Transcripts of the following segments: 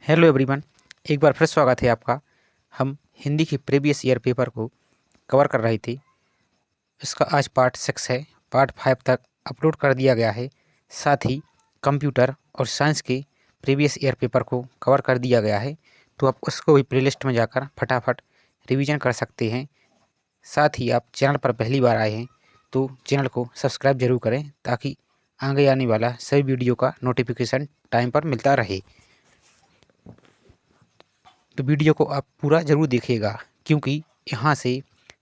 Hello everyone, एक बार फिर स्वागत है आपका। हम हिंदी की प्रीवियस ईयर पेपर को कवर कर रहे थे। इसका आज पार्ट 6 है। पार्ट 5 तक अपलोड कर दिया गया है। साथ ही कंप्यूटर और साइंस के प्रीवियस ईयर पेपर को कवर कर दिया गया है, तो आप उसको भी प्लेलिस्ट में जाकर फटाफट रिवीजन कर सकते हैं। साथ ही आप चैनल पर पहली बार आए हैं तो चैनल को सब्सक्राइब जरूर करें, ताकि आगे आने वाला सभी वीडियो का नोटिफिकेशन टाइम पर मिलता रहे। तो वीडियो को आप पूरा ज़रूर देखिएगा, क्योंकि यहाँ से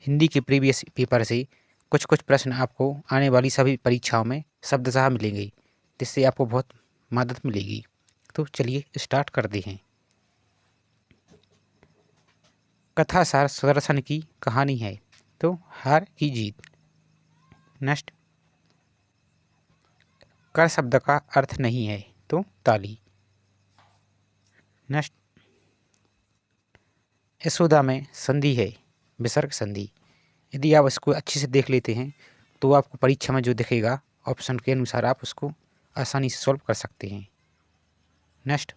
हिंदी के प्रीवियस पेपर से कुछ कुछ प्रश्न आपको आने वाली सभी परीक्षाओं में शब्दशः मिलेंगे, जिससे आपको बहुत मदद मिलेगी। तो चलिए स्टार्ट करते हैं। कथा सार सुदर्शन की कहानी है, तो हार की जीत। नेक्स्ट, कर शब्द का अर्थ नहीं है, तो ताली। नेक्स्ट, यशोदा में संधि है, विसर्ग संधि। यदि आप इसको अच्छे से देख लेते हैं तो आपको परीक्षा में जो दिखेगा ऑप्शन के अनुसार आप उसको आसानी से सॉल्व कर सकते हैं। नेक्स्ट,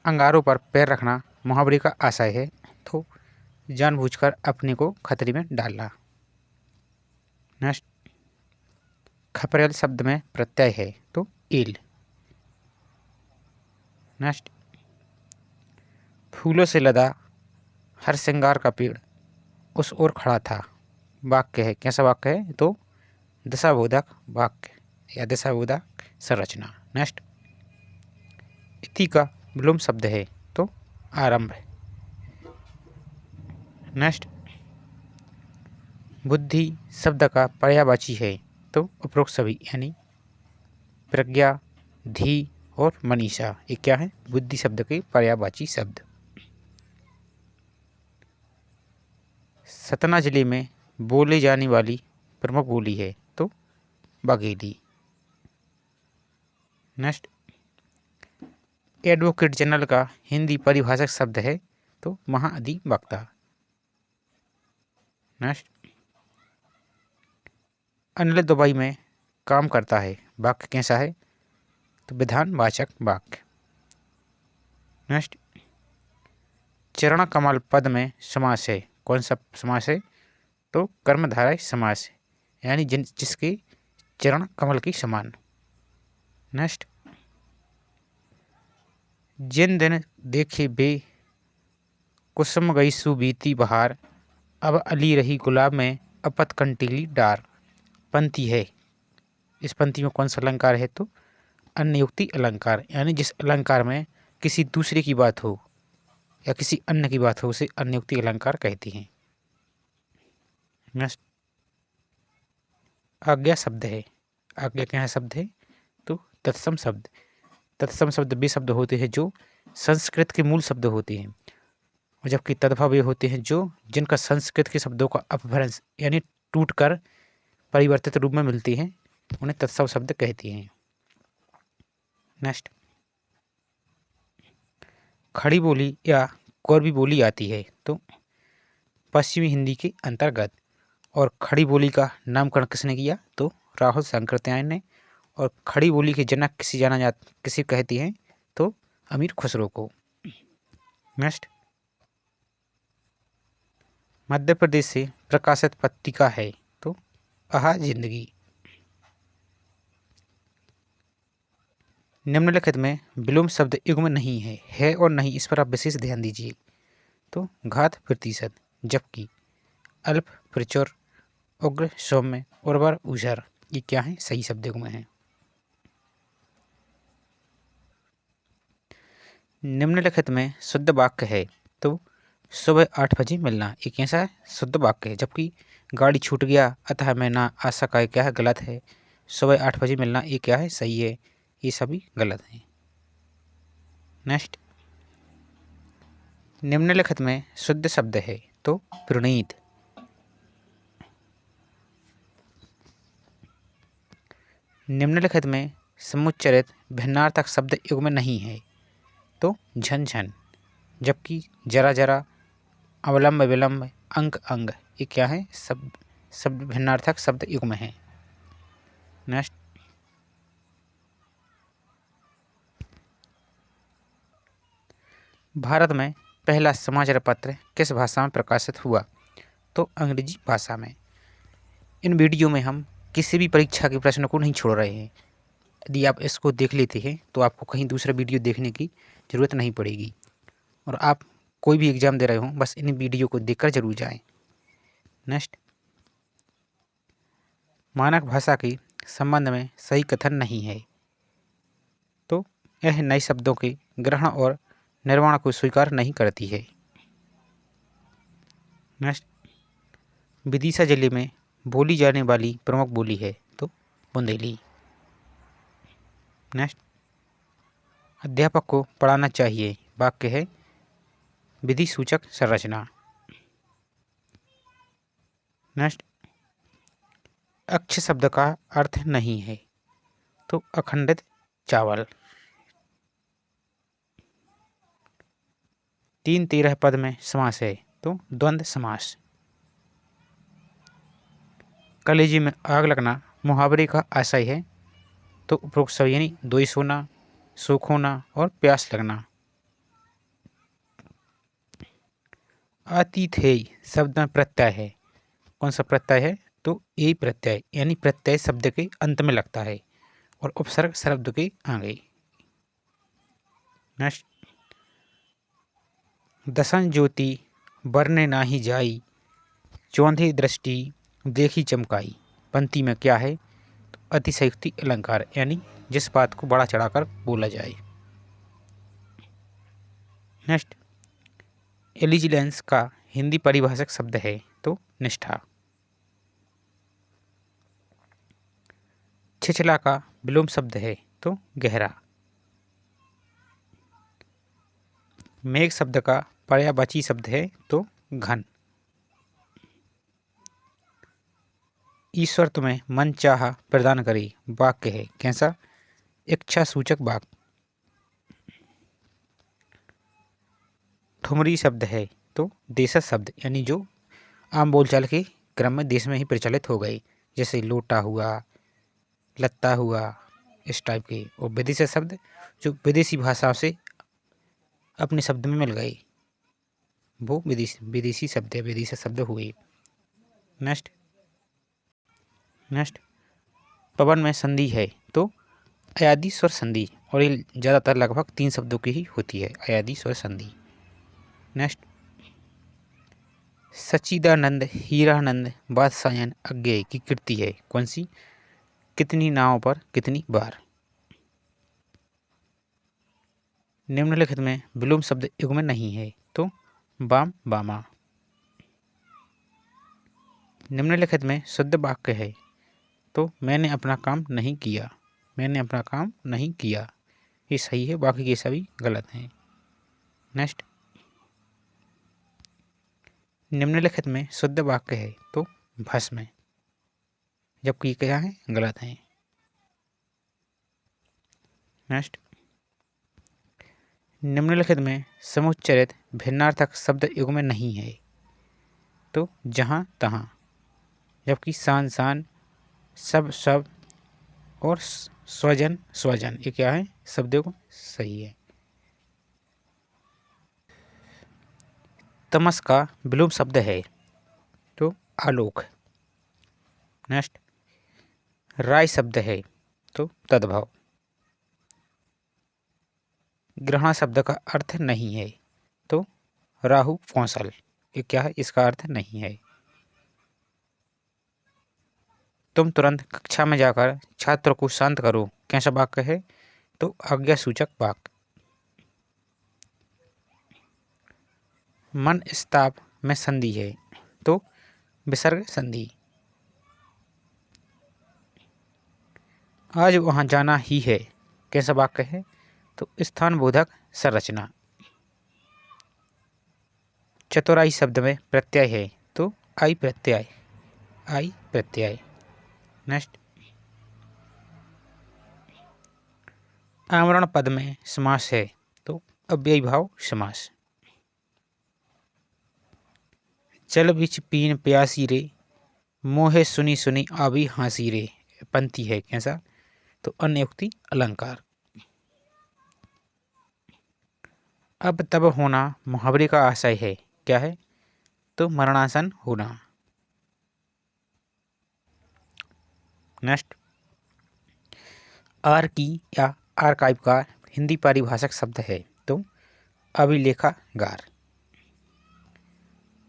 अंगारों पर पैर रखना मुहावरे का आशय है, तो जानबूझकर अपने को खतरे में डालना। नेक्स्ट, खपरेल शब्द में प्रत्यय है, तो एल। नेक्स्ट, फूलों से लदा हर श्रृंगार का पेड़ उस ओर खड़ा था। वाक्य है, कैसा वाक्य है? तो दशाबोधक वाक्य या दशाबोधक संरचना। नेक्स्ट, इति का विलोम शब्द है, तो आरंभ। नेक्स्ट, बुद्धि शब्द का पर्यायवाची है, तो उपरोक्त सभी यानी प्रज्ञा, धी और मनीषा, ये क्या है? बुद्धि शब्द के पर्यायवाची शब्द। सतना जिले में बोले जाने वाली प्रमुख बोली है, तो बघेली। नेक्स्ट, एडवोकेट जनरल का हिंदी परिभाषक शब्द है, तो महाअधिवक्ता। नेक्स्ट, अनिल दुबई में काम करता है, वाक्य कैसा है? तो विधानवाचक वाक्य। नेक्स्ट, चरण कमल पद में समास है, कौन सा समास है? तो कर्मधारय समास है, यानी जिसके चरण कमल की समान। नेक्स्ट, जिन दिन देखे बे कुसुम गई सुबीती बहार, अब अली रही गुलाब में अपत कंटीली डार। पंक्ति है, इस पंक्ति में कौन सा अलंकार है? तो अन्ययुक्ति अलंकार, यानी जिस अलंकार में किसी दूसरे की बात हो या किसी अन्य की बात हो उसे अन्ययुक्ति अलंकार कहते हैं। नेक्स्ट, आज्ञा शब्द है, आज्ञा क्या शब्द है? तो तत्सम शब्द। तत्सम शब्द वे शब्द होते हैं जो संस्कृत के मूल शब्द होते हैं, और जबकि तद्भव वे होते हैं जो जिनका संस्कृत के शब्दों का अपभ्रंश यानी टूटकर परिवर्तित रूप में मिलती हैं, उन्हें तत्सम शब्द कहते हैं। नेक्स्ट, खड़ी बोली या कौरवी बोली आती है, तो पश्चिमी हिंदी के अंतर्गत। और खड़ी बोली का नामकरण किसने किया? तो राहुल शंकरत्यायन ने। और खड़ी बोली के जनक किसी कहती हैं? तो अमीर खुसरो को। नेक्स्ट, मध्य प्रदेश से प्रकाशित पत्रिका है, तो आहा जिंदगी। निम्नलिखित में विलोम शब्द युग्म नहीं है और नहीं, इस पर आप विशेष ध्यान दीजिए। तो घात प्रतिशत, जबकि अल्प प्रचुर, उग्र सौम्य, उर्वर उजर, ये क्या है? सही शब्द युग्म है। निम्नलिखित में शुद्ध वाक्य है, तो सुबह 8 बजे मिलना, ये कैसा है? शुद्ध वाक्य है। जबकि गाड़ी छूट गया अतः मैं ना आ सका, ये क्या है? गलत है। सुबह 8 बजे मिलना, ये क्या है? सही है। ये सभी गलत हैं। नेक्स्ट, निम्नलिखित में शुद्ध शब्द है, तो प्रणीत। निम्नलिखित में समुच्चरित भिन्नार्थक शब्द युग्म नहीं है, तो झनझन। जबकि जरा जरा, अवलंब विलंब, अंक अंग, ये क्या है? शब्द भिन्नार्थक शब्द युग्म है। नेक्स्ट, भारत में पहला समाचार पत्र किस भाषा में प्रकाशित हुआ? तो अंग्रेजी भाषा में। इन वीडियो में हम किसी भी परीक्षा के प्रश्न को नहीं छोड़ रहे हैं। यदि आप इसको देख लेते हैं तो आपको कहीं दूसरा वीडियो देखने की ज़रूरत नहीं पड़ेगी और आप कोई भी एग्ज़ाम दे रहे हो बस इन वीडियो को देखकर जरूर जाएं। नेक्स्ट, मानक भाषा के संबंध में सही कथन नहीं है। तो यह नए शब्दों के ग्रहण और निर्माण को स्वीकार नहीं करती है। नेक्स्ट, विदिशा जिले में बोली जाने वाली प्रमुख बोली है। तो बुंदेली। नेक्स्ट, अध्यापक को पढ़ाना चाहिए वाक्य है विधि सूचक संरचना। नेक्स्ट, अक्ष शब्द का अर्थ नहीं है। तो अखंडित चावल। 3-13 पद में समास है। तो द्वंद्व समास। कलेजे में आग लगना मुहावरे का आशय है। तो उपरोक्त सब यानी द्वेष होना, सुख होना और प्यास लगना। आतिथेय शब्द में प्रत्यय है। कौन सा प्रत्यय है? तो ए प्रत्यय, यानी प्रत्यय शब्द के अंत में लगता है और उपसर्ग शब्द के आगे। नेक्स्ट, दसन ज्योति बरने नाही जाई, चौंधी दृष्टि देखी चमकाई। पंक्ति में क्या है? तो अतिशयोक्ति अलंकार, यानी जिस बात को बड़ा चढ़ाकर बोला जाए। नेक्स्ट, एलिजिलेंस का हिंदी परिभाषक शब्द है। तो निष्ठा। छिछला का विलोम शब्द है। तो गहरा। मेघ शब्द का पर्यायवाची शब्द है। तो घन। ईश्वर तुम्हें मन चाहा प्रदान करे वाक्य है कैसा? इच्छा सूचक वाक्य। ठुमरी शब्द है। तो देशज शब्द, यानी जो आम बोलचाल के क्रम में देश में ही प्रचलित हो गए, जैसे लोटा हुआ, लत्ता हुआ, इस टाइप के। और विदेशी शब्द जो विदेशी भाषाओं से अपने शब्द में मिल गए, वो विदेशी शब्द है, विदेशी शब्द हुए। नेक्स्ट, पवन में संधि है। तो अयादि स्वर संधि, और ये ज़्यादातर लगभग 3 शब्दों की ही होती है, अयादि स्वर संधि। नेक्स्ट, सच्चिदानंद हीरानंद बादशाहन अज्ञेय की कृति है। कौन सी? कितनी नावों पर कितनी बार। निम्नलिखित में विलोम शब्द युग में नहीं है। तो वाम वामा। निम्नलिखित में शुद्ध वाक्य है। तो मैंने अपना काम नहीं किया, मैंने अपना काम नहीं किया, ये सही है, बाकी के सभी गलत हैं। नेक्स्ट, निम्नलिखित में शुद्ध वाक्य है। तो भस्म है, जबकि ये क्या है? गलत है। नेक्स्ट, निम्नलिखित में समुच्चरित भिन्नार्थक शब्द युग में नहीं है। तो जहाँ तहाँ, जबकि शान शान, सब सब और स्वजन स्वजन, ये क्या है? शब्द युग सही है। तमस का विलोम शब्द है। तो आलोक। नेक्स्ट, राय शब्द है। तो तद्भव। ग्रहण शब्द का अर्थ नहीं है। तो राहु कौशल, ये क्या है? इसका अर्थ नहीं है। तुम तुरंत कक्षा में जाकर छात्र को शांत करो, कैसा वाक्य है? तो आज्ञा सूचक वाक्य। मन स्ताप में संधि है। तो विसर्ग संधि। आज वहां जाना ही है, कैसा वाक्य है? तो स्थान बोधक संरचना। चतुराई शब्द में प्रत्यय है। तो आई प्रत्यय, आई प्रत्यय। नेक्स्ट, आमरण पद में समास है। तो अव्ययी भाव समास। जल बिच पीन प्यासी रे, मोहे सुनी सुनी आवी हांसी रे, पंक्ति है कैसा? तो अन्य युक्ति अलंकार। अब तब होना मुहावरे का आशय है। क्या है? तो मरणासन होना। नेक्स्ट, आर की या आर्काइव का हिंदी पारिभाषिक शब्द है तो अभिलेखागार।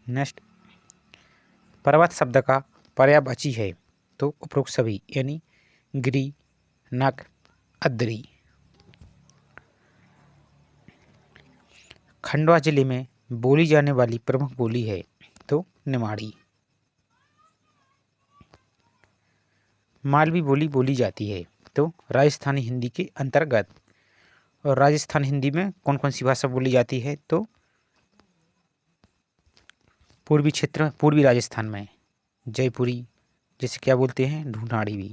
नेक्स्ट, पर्वत शब्द का पर्यायवाची है तो उपरोक्त सभी यानी गिरी, नग, अद्री। खंडवा जिले में बोली जाने वाली प्रमुख बोली है तो निमाड़ी। मालवी बोली बोली जाती है तो राजस्थानी हिंदी के अंतर्गत। और राजस्थान हिंदी में कौन कौन सी भाषा बोली जाती है तो पूर्वी क्षेत्र, पूर्वी राजस्थान में जयपुरी, जैसे क्या बोलते हैं ढूंढाड़ी भी।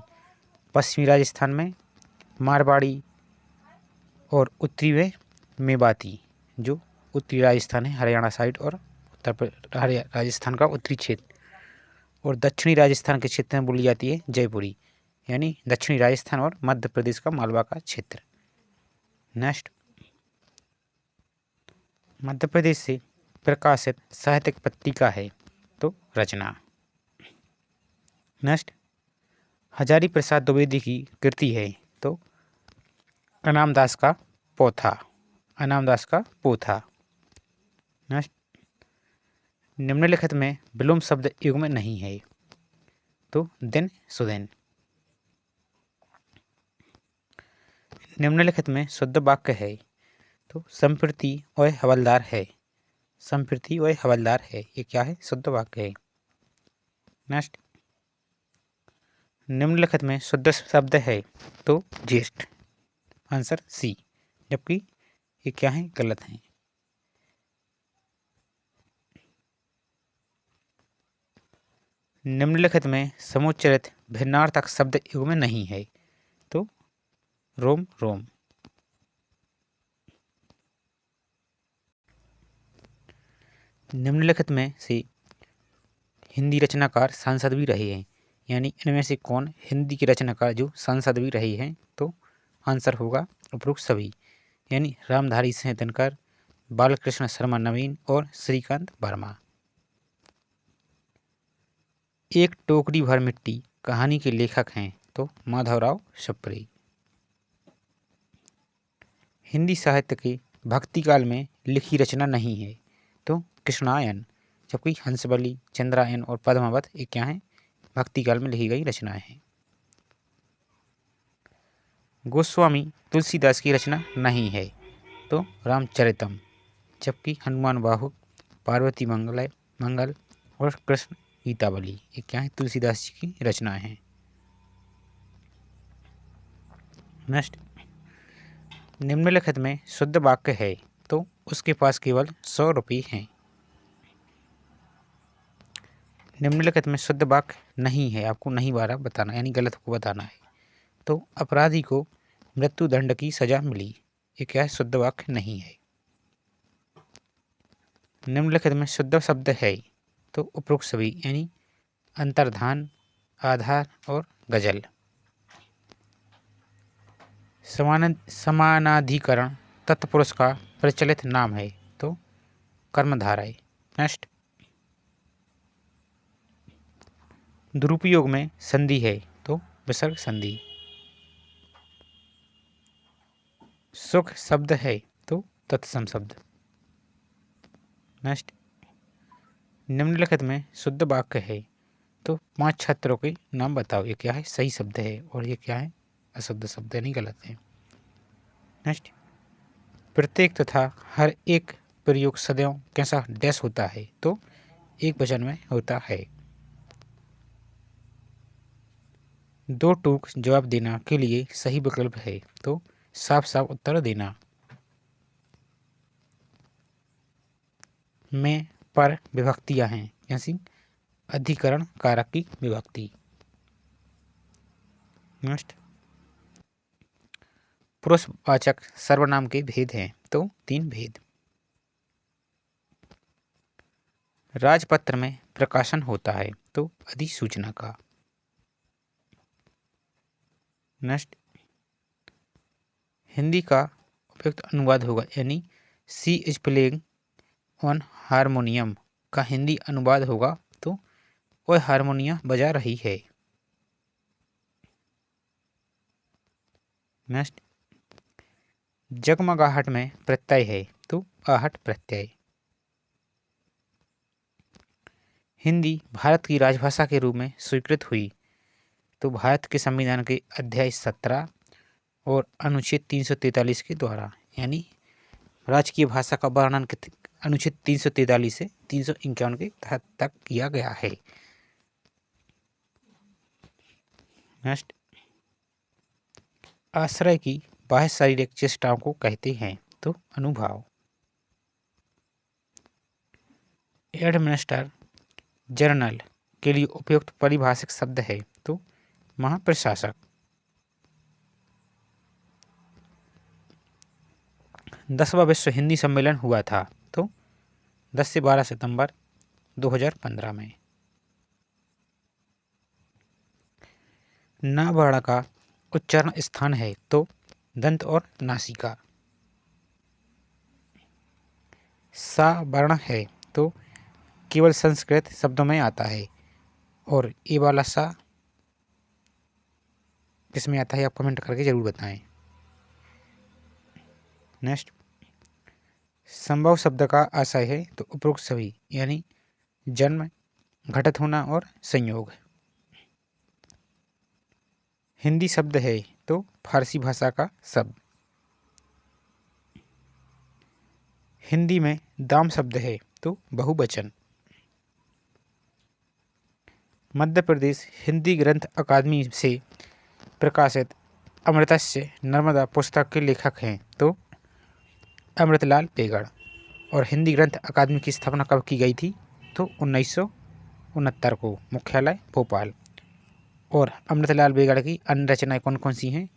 पश्चिमी राजस्थान में मारवाड़ी और उत्तरी में मेवाती, जो उत्तरी राजस्थान है हरियाणा साइड और राजस्थान का उत्तरी क्षेत्र। और दक्षिणी राजस्थान के क्षेत्र में बोली जाती है जयपुरी, यानी दक्षिणी राजस्थान और मध्य प्रदेश का मालवा का क्षेत्र। नेक्स्ट, मध्य प्रदेश से प्रकाशित साहित्यिक पत्रिका है तो रचना। नेक्स्ट, हजारी प्रसाद द्विवेदी की कृति है तो अनामदास का पोथा, अनामदास का पोथा। नेक्स्ट, निम्नलिखित में विलोम शब्द युग में नहीं है तो दिन सुदिन। निम्नलिखित में शुद्ध वाक्य है तो संप्रति और हवलदार है, संप्रति और हवलदार है, ये क्या है? शुद्ध वाक्य है। नेक्स्ट, निम्नलिखित में शुद्ध शब्द है तो ज्येष्ठ, आंसर सी, जबकि ये क्या है? गलत है। निम्नलिखित में समुच्चरित भिन्नार्थक शब्द युग में नहीं है तो रोम रोम। निम्नलिखित में से हिंदी रचनाकार सांसद भी रहे हैं, यानी इनमें से कौन हिंदी के रचनाकार जो सांसद भी रहे हैं तो आंसर होगा उपरोक्त सभी, यानी रामधारी सिंह दिनकर, बालकृष्ण शर्मा नवीन और श्रीकांत वर्मा। एक टोकरी भर मिट्टी कहानी के लेखक हैं तो माधवराव सप्रे। हिंदी साहित्य के भक्ति काल में लिखी रचना नहीं है तो कृष्णायन, जबकि हंसबली, चंद्रायन और पद्मावत ये क्या है? भक्ति काल में लिखी गई रचनाएं हैं। गोस्वामी तुलसीदास की रचना नहीं है तो रामचरितम, जबकि हनुमान बाहुक, पार्वती मंगल और कृष्ण गीतावली ये क्या है? तुलसीदास जी की रचनाएं हैं। नेक्स्ट, निम्नलिखित में शुद्ध वाक्य है तो उसके पास केवल 100 रुपये हैं। निम्नलिखित में शुद्ध वाक्य नहीं है, आपको नहीं बारह बताना, यानी गलत को बताना है। तो अपराधी को मृत्यु दंड की सजा मिली, ये क्या है? शुद्ध वाक्य नहीं है। निम्नलिखित में शुद्ध शब्द है तो उपरोक्त सभी, यानी अंतर्धान, आधार और गजल। समानाधिकरण तत्पुरुष का प्रचलित नाम है तो कर्मधारय। नेक्स्ट, दुरुपयोग में संधि है तो विसर्ग संधि। सुख शब्द है तो तत्सम शब्द। नेक्स्ट, निम्नलिखित में शुद्ध वाक्य है तो 5 छात्रों के नाम बताओ, ये क्या है? सही शब्द है और ये क्या है? अशुद्ध शब्द है, नहीं गलत है। नेक्स्ट, प्रत्येक तथा हर एक प्रयोग सदैव कैसा डैश होता है तो एक वचन में होता है। दो टूक जवाब देना के लिए सही विकल्प है तो साफ साफ उत्तर देना। में पर विभक्तियां हैं, जैसी अधिकरण कारक की विभक्ति। नेक्स्ट, पुरुषवाचक सर्वनाम के भेद हैं तो 3 भेद। राजपत्र में प्रकाशन होता है तो अधिसूचना का। नेक्स्ट, हिंदी का उपयुक्त अनुवाद होगा, यानी she is playing on harmonium का हिंदी अनुवाद होगा तो वह हारमोनियम बजा रही है। नेक्स्ट, जगमगाहट में प्रत्यय है तो आहट प्रत्यय। हिंदी भारत की राजभाषा के रूप में स्वीकृत हुई तो भारत के संविधान के अध्याय 17 और अनुच्छेद 343 के द्वारा, यानी राजकीय भाषा का वर्णन अनुच्छेद 343 से 351 के तहत तक किया गया है। नेक्स्ट, आश्रय की बाह्य शारीरिक चेष्टाओं को कहते हैं तो अनुभाव। एडमिनिस्टर जनरल के लिए उपयुक्त पारिभाषिक शब्द है तो महाप्रशासक। 10वां विश्व हिंदी सम्मेलन हुआ था तो 10 से 12 सितंबर 2015 में। ना वर्ण का उच्चारण स्थान है तो दंत और नासिका। सा वर्ण है तो केवल संस्कृत शब्दों में आता है और ये वाला सा किसमें आता है आप कमेंट करके जरूर बताएं। नेक्स्ट, संभव शब्द का आशय है तो उपरोक्त सभी, यानी जन्म, घटित होना और संयोग। हिंदी शब्द है तो फारसी भाषा का शब्द। हिंदी में दाम शब्द है तो बहुवचन। मध्य प्रदेश हिंदी ग्रंथ अकादमी से प्रकाशित अमृतस्य नर्मदा पुस्तक के लेखक हैं तो अमृतलाल बेगड़। और हिंदी ग्रंथ अकादमी की स्थापना कब की गई थी तो 1969 को, मुख्यालय भोपाल। और अमृतलाल बेगड़ की अन्य रचनाएं कौन कौन सी हैं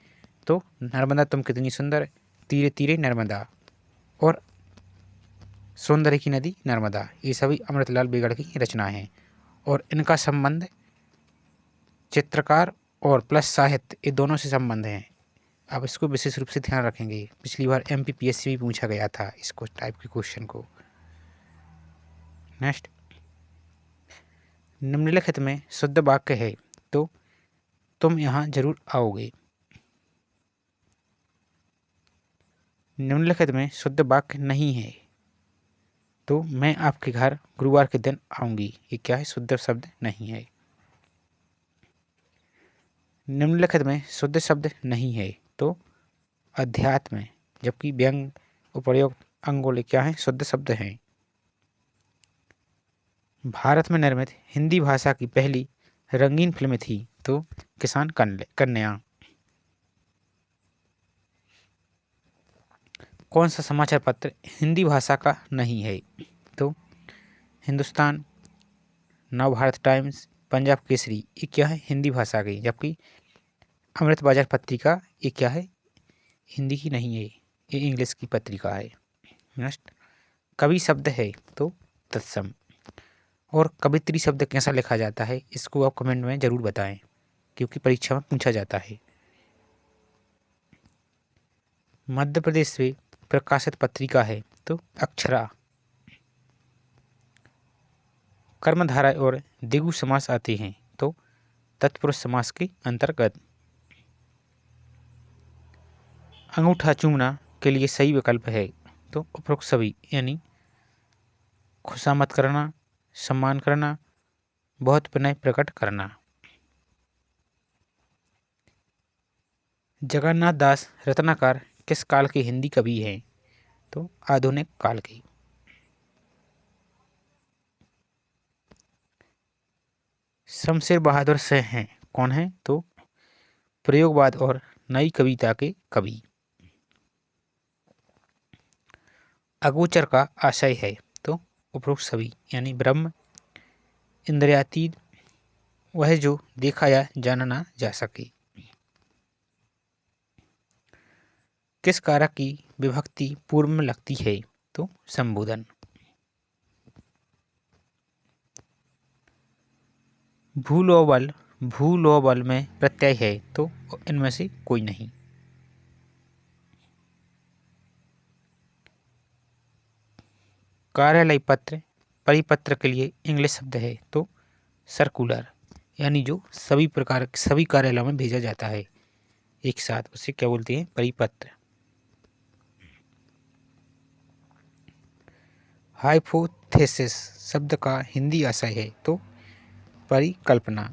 तो नर्मदा तुम कितनी सुंदर, तीरे तीरे नर्मदा और सौंदर्य की नदी नर्मदा, ये सभी अमृतलाल बेगड़ की रचनाएं हैं। और इनका संबंध चित्रकार और प्लस साहित्य, ये दोनों से संबंध हैं। आप इसको विशेष रूप से ध्यान रखेंगे, पिछली बार MPPSC भी पूछा गया था इसको टाइप के क्वेश्चन को। नेक्स्ट, निम्नलिखित में शुद्ध वाक्य है तो तुम यहाँ जरूर आओगे। निम्नलिखित में शुद्ध वाक्य नहीं है तो मैं आपके घर गुरुवार के दिन आऊंगी, ये क्या है, शुद्ध शब्द नहीं है। निम्नलिखित में शुद्ध शब्द नहीं है तो अध्यात्म, जबकि व्यंग, उपर्युक्त, अंगुल क्या है, शुद्ध शब्द हैं। भारत में निर्मित हिंदी भाषा की पहली रंगीन फिल्म थी तो किसान कन्या। कौन सा समाचार पत्र हिंदी भाषा का नहीं है तो हिंदुस्तान, नवभारत टाइम्स, पंजाब केसरी, ये क्या है, हिंदी भाषा की। जबकि अमृत बाजार पत्रिका ये क्या है, हिंदी की नहीं है, ये इंग्लिश की पत्रिका है। नेक्स्ट, कवि शब्द है तो तत्सम। और कवित्री शब्द कैसा लिखा जाता है इसको आप कमेंट में जरूर बताएं क्योंकि परीक्षा में पूछा जाता है। मध्य प्रदेश से प्रकाशित पत्रिका है तो अक्षरा। कर्मधारय और द्विगु समास आते हैं तो तत्पुरुष समास के अंतर्गत। अंगूठा चूमना के लिए सही विकल्प है तो उपरोक्त सभी, यानी खुशामद करना, सम्मान करना, बहुत विनय प्रकट करना। जगन्नाथ दास रत्नाकर किस काल के हिंदी कवि हैं तो आधुनिक काल के। शमशेर बहादुर शाह हैं कौन है तो प्रयोगवाद और नई कविता के कवि। अगोचर का आशय है तो उपरोक्त सभी, यानी ब्रह्म, इंद्रियातीत, वह जो देखा या जाना ना जा सके। किस कारक की विभक्ति पूर्व में लगती है तो संबोधन। भूलोबल, भूलोबल में प्रत्यय है तो इनमें से कोई नहीं। कार्यालय पत्र परिपत्र के लिए इंग्लिश शब्द है तो सर्कुलर, यानी जो सभी कार्यालयों में भेजा जाता है एक साथ, उसे क्या बोलते हैं? परिपत्र। हाइपोथेसिस शब्द का हिंदी आशय है तो परिकल्पना।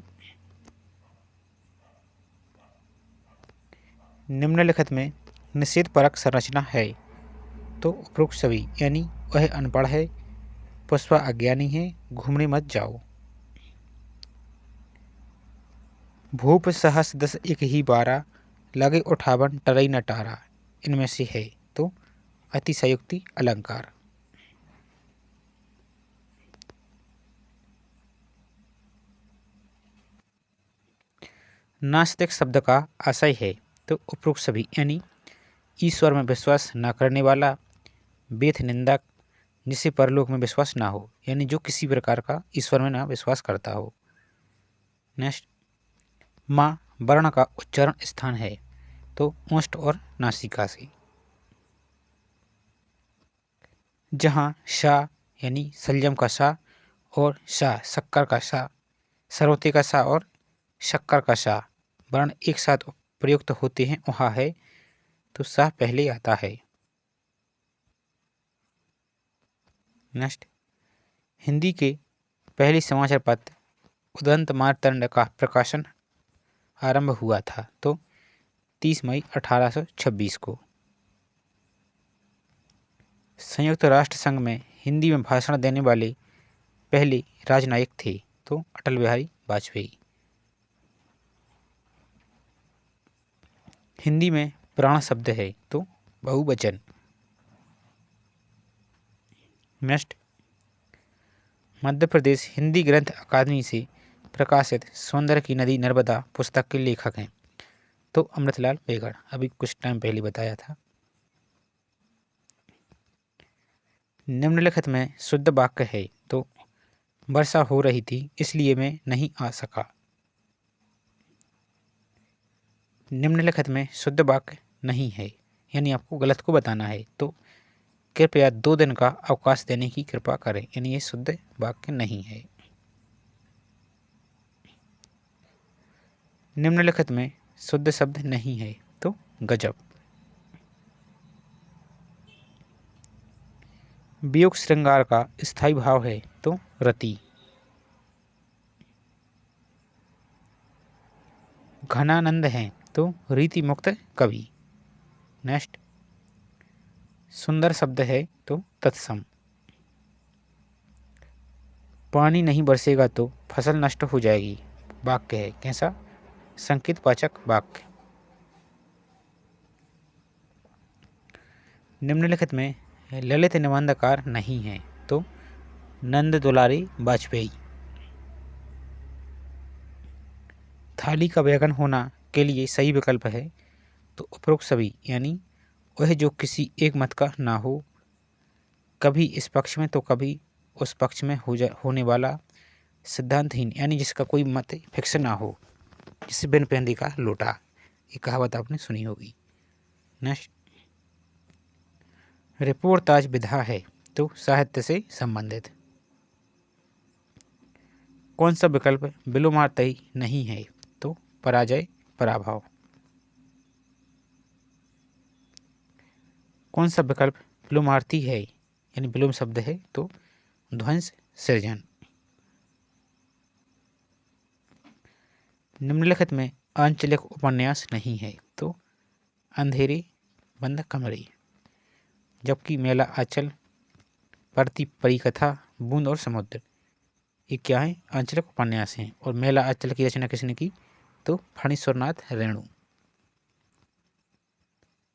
निम्नलिखित में निषेध परक संरचना है तो उपरोक्त सभी, यानी वह अनपढ़ है, पुष्पा अज्ञानी है, घूमने मत जाओ। भूप सहस दस एक ही बारा, लगे उठावन टरई न टारा, इनमें से है तो अतिशयोक्ति अलंकार। नास्तिक शब्द का आशय है तो उपरोक्त सभी, यानी ईश्वर में विश्वास न करने वाला, वेद निंदक, जिसे परलोक में विश्वास ना हो, यानी जो किसी प्रकार का ईश्वर में ना विश्वास करता हो। नेक्स्ट, माँ वर्ण का उच्चारण स्थान है तो ओष्ठ और नासिका से। जहाँ शा यानी सलजम का सा और शा शक्कर का सा, सरवते का सा और शक्कर का सा वर्ण एक साथ प्रयुक्त होते हैं वहाँ है तो सा पहले आता है। नेक्स्ट, हिंदी के पहले समाचार पत्र उदंत मार्तंड का प्रकाशन आरंभ हुआ था तो 30 मई 1826 को। संयुक्त राष्ट्र संघ में हिंदी में भाषण देने वाले पहले राजनायक थे तो अटल बिहारी वाजपेयी। हिंदी में प्राण शब्द है तो बहुवचन। नेक्स्ट, मध्य प्रदेश हिंदी ग्रंथ अकादमी से प्रकाशित सौंदर्य की नदी नर्मदा पुस्तक के लेखक हैं तो अमृतलाल बेगड़, अभी कुछ टाइम पहले बताया था। निम्नलिखित में शुद्ध वाक्य है तो वर्षा हो रही थी इसलिए मैं नहीं आ सका। निम्नलिखित में शुद्ध वाक्य नहीं है, यानी आपको गलत को बताना है तो कृपया 2 दिन का अवकाश देने की कृपा करें, यानी ये शुद्ध वाक्य नहीं है। निम्नलिखित में शुद्ध शब्द नहीं है तो गजब। वियोग श्रृंगार का स्थायी भाव है तो रति। घनानंद हैं तो रीति मुक्त कवि। नेक्स्ट, सुंदर शब्द है तो तत्सम। पानी नहीं बरसेगा तो फसल नष्ट हो जाएगी वाक्य है कैसा? संकेत वाचक वाक्य। निम्नलिखित में ललित निबंधकार नहीं है तो नंद दुलारी वाजपेयी। थाली का वैगन होना के लिए सही विकल्प है तो उपरोक्त सभी, यानी वह जो किसी एक मत का ना हो, कभी इस पक्ष में तो कभी उस पक्ष में होने वाला, सिद्धांतहीन, यानी जिसका कोई मत फिक्स ना हो, जिसे बिन पेंदी का लोटा, ये कहावत आपने सुनी होगी। नेक्स्ट, रिपोर्ताज विधा है तो साहित्य से संबंधित। कौन सा विकल्प विलोमार्तयी नहीं है तो पराजय पराभव। कौन सा विकल्प विलोमार्थी है, यानी विलोम शब्द है तो ध्वंस सृजन। निम्नलिखित में आंचलिक उपन्यास नहीं है तो अंधेरे बंद कमरे। जबकि मेला आंचल, परती परिकथा, बूंद और समुद्र, ये क्या है? आंचलिक उपन्यास हैं। और मेला आंचल की रचना किसने की तो फणीश्वरनाथ रेणु।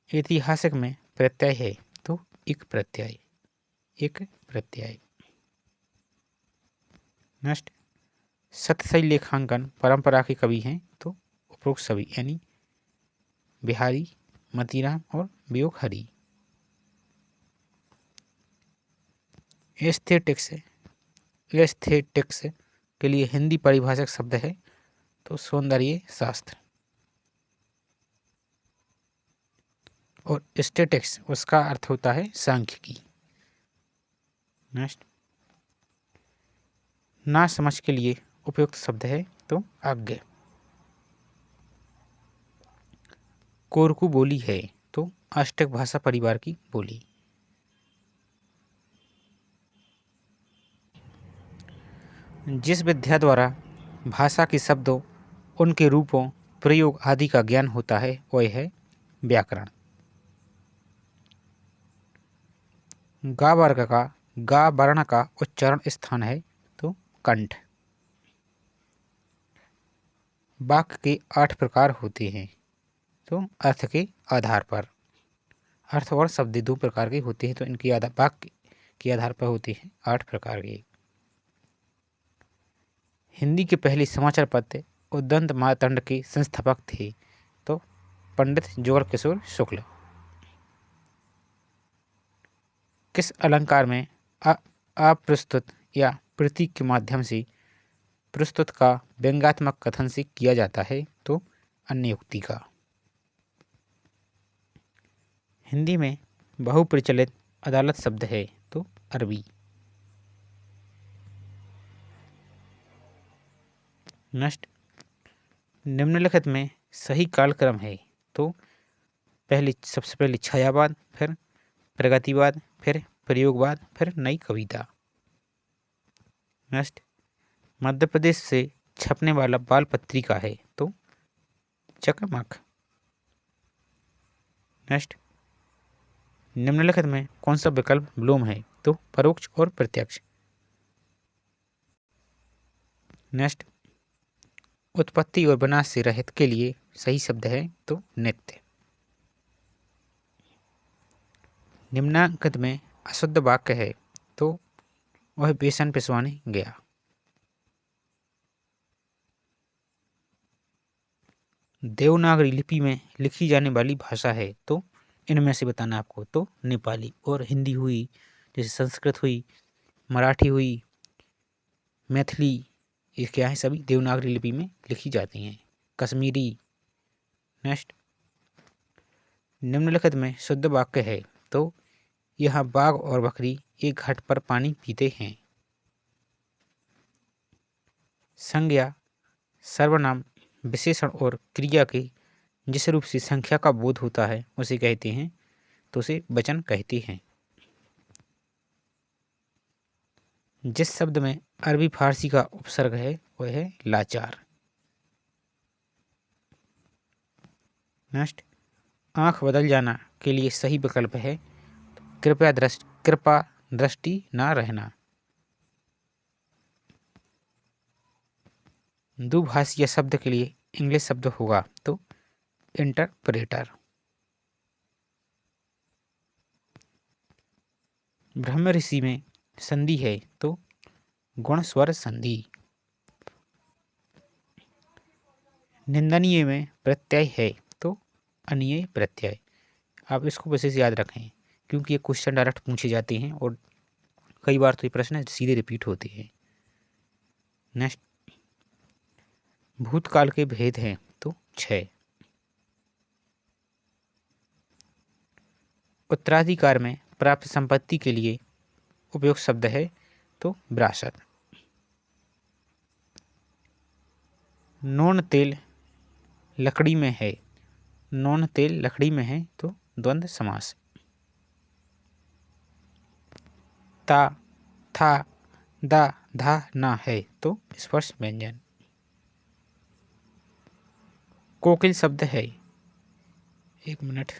ऐतिहासिक में प्रत्यय है तो एक प्रत्यय, एक प्रत्यय। नेक्स्ट, सतसई लेखांकन परंपरा के कवि हैं तो उपरोक्त सभी, यानी बिहारी, मतीराम और वियोग हरि। एस्थेटिक्स एस्थेटिक्स के लिए हिंदी परिभाषक शब्द है तो सौंदर्य शास्त्र। और एस्थेटिक्स उसका अर्थ होता है सांख्यिकी। नेक्स्ट, ना समझ के लिए उपयुक्त शब्द है तो आज्ञा। कोरकू बोली है तो अष्टक भाषा परिवार की बोली। जिस विद्या द्वारा भाषा के शब्दों, उनके रूपों, प्रयोग आदि का ज्ञान होता है वह है व्याकरण। गा वर्ण का उच्चारण स्थान है तो कंठ। वाक्य के 8 प्रकार होते हैं तो अर्थ के आधार पर। अर्थ और शब्द 2 प्रकार के होते हैं तो इनकी वाक्य के आधार पर होते हैं 8 प्रकार के। हिंदी के पहले समाचार पत्र उद्दंत मार्तंड के संस्थापक थे तो पंडित जुगल किशोर शुक्ल। किस अलंकार में अप्रस्तुत या प्रतीक के माध्यम से प्रस्तुत का व्यंग्यात्मक कथन से किया जाता है तो अन्ययुक्ति का। हिंदी में बहुप्रचलित अदालत शब्द है तो अरबी। नेक्स्ट, निम्नलिखित में सही कालक्रम है तो सबसे पहले छायावाद, फिर प्रगतिवाद, फिर प्रयोगवाद, फिर नई कविता। नेक्स्ट, मध्य प्रदेश से छपने वाला बाल पत्रिका है तो चकमक। नेक्स्ट, निम्नलिखित में कौन सा विकल्प विलोम है तो परोक्ष और प्रत्यक्ष। नेक्स्ट, उत्पत्ति और विनाश से रहित के लिए सही शब्द है तो नित्य। निम्नांकित में अशुद्ध वाक्य है तो वह बेसन पिसवाने गया। देवनागरी लिपि में लिखी जाने वाली भाषा है तो इनमें से बताना आपको तो नेपाली और हिंदी हुई, जैसे संस्कृत हुई, मराठी हुई, मैथिली, ये क्या है सभी देवनागरी लिपि में लिखी जाती हैं। कश्मीरी। नेक्स्ट, निम्नलिखित में शुद्ध वाक्य है तो यह बाघ और बकरी एक घट पर पानी पीते हैं। संज्ञा, सर्वनाम, विशेषण और क्रिया के जिस रूप से संख्या का बोध होता है उसे कहते हैं तो उसे वचन कहते हैं। जिस शब्द में अरबी फारसी का उपसर्ग है वह है लाचार। नेक्स्ट, आंख बदल जाना के लिए सही विकल्प है कृपा दृष्टि ना रहना। दुभाषीय शब्द के लिए इंग्लिश शब्द होगा तो इंटरप्रेटर। ब्रह्म ऋषि में संधि है तो गुण स्वर संधि। निंदनीय में प्रत्यय है तो अनीय प्रत्यय। आप इसको विशेष याद रखें क्योंकि ये क्वेश्चन डायरेक्ट पूछे जाते हैं और कई बार तो ये प्रश्न सीधे रिपीट होते हैं। नेक्स्ट, भूतकाल के भेद हैं तो 6। उत्तराधिकार में प्राप्त संपत्ति के लिए उपयुक्त शब्द है तो विरासत। नोन तेल लकड़ी में है, नोन तेल लकड़ी में है तो द्वंद्व समास। ता, था, दा, धा, ना है तो स्पर्श व्यंजन। कोकिल शब्द है, एक मिनट,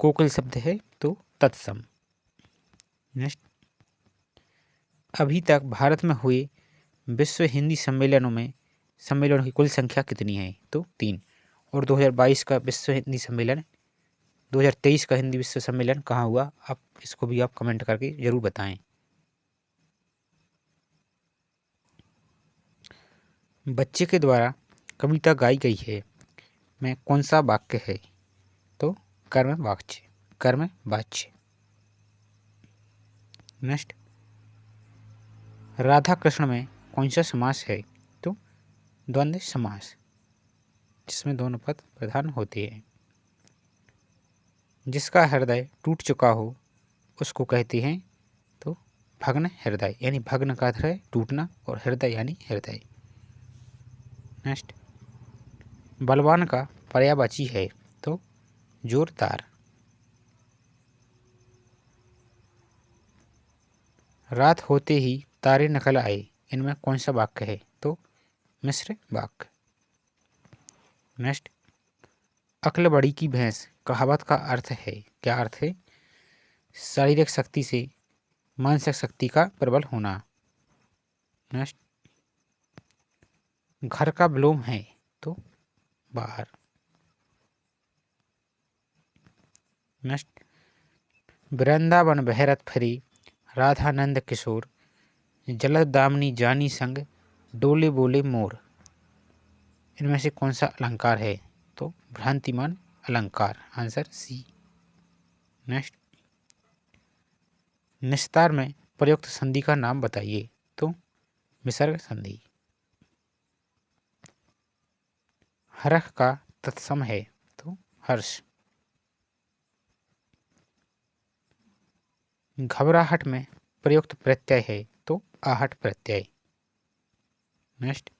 कोकिल शब्द है तो तत्सम। नेक्स्ट, अभी तक भारत में हुए विश्व हिंदी सम्मेलनों की कुल संख्या कितनी है तो 3। और 2022 का विश्व हिंदी सम्मेलन, 2023 का हिंदी विश्व सम्मेलन कहाँ हुआ, आप इसको भी आप कमेंट करके जरूर बताएं। बच्चे के द्वारा कविता गाई गई है में कौन सा वाक्य है तो कर्म वाच्य। नेक्स्ट, राधा कृष्ण में कौन सा समास है तो द्वंद्व समास, जिसमें दोनों पद प्रधान होते हैं। जिसका हृदय टूट चुका हो उसको कहते हैं तो भग्न हृदय, यानी भग्न का अर्थ है टूटना और हृदय यानी हृदय। नेक्स्ट, बलवान का पर्यायवाची है तो जोरदार। रात होते ही तारे निकल आए, इनमें कौन सा वाक्य है तो मिश्र वाक्य। नेक्स्ट, अक्ल बड़ी की भैंस कहावत का अर्थ है, क्या अर्थ है? शारीरिक शक्ति से मानसिक शक्ति का प्रबल होना। नेक्स्ट, घर का विलोम है तो बाहर। नेक्स्ट, वृंदावन बहरत फिरी राधानंद किशोर, जलद दामनी जानी संग डोले बोले मोर, इनमें से कौन सा अलंकार है तो भ्रांतिमान अलंकार, आंसर सी। नेक्स्ट, निस्तार में प्रयुक्त संधि का नाम बताइए तो विसर्ग संधि। हर्ष का तत्सम है तो हर्ष। घबराहट में प्रयुक्त प्रत्यय है तो आहट प्रत्यय। नेक्स्ट,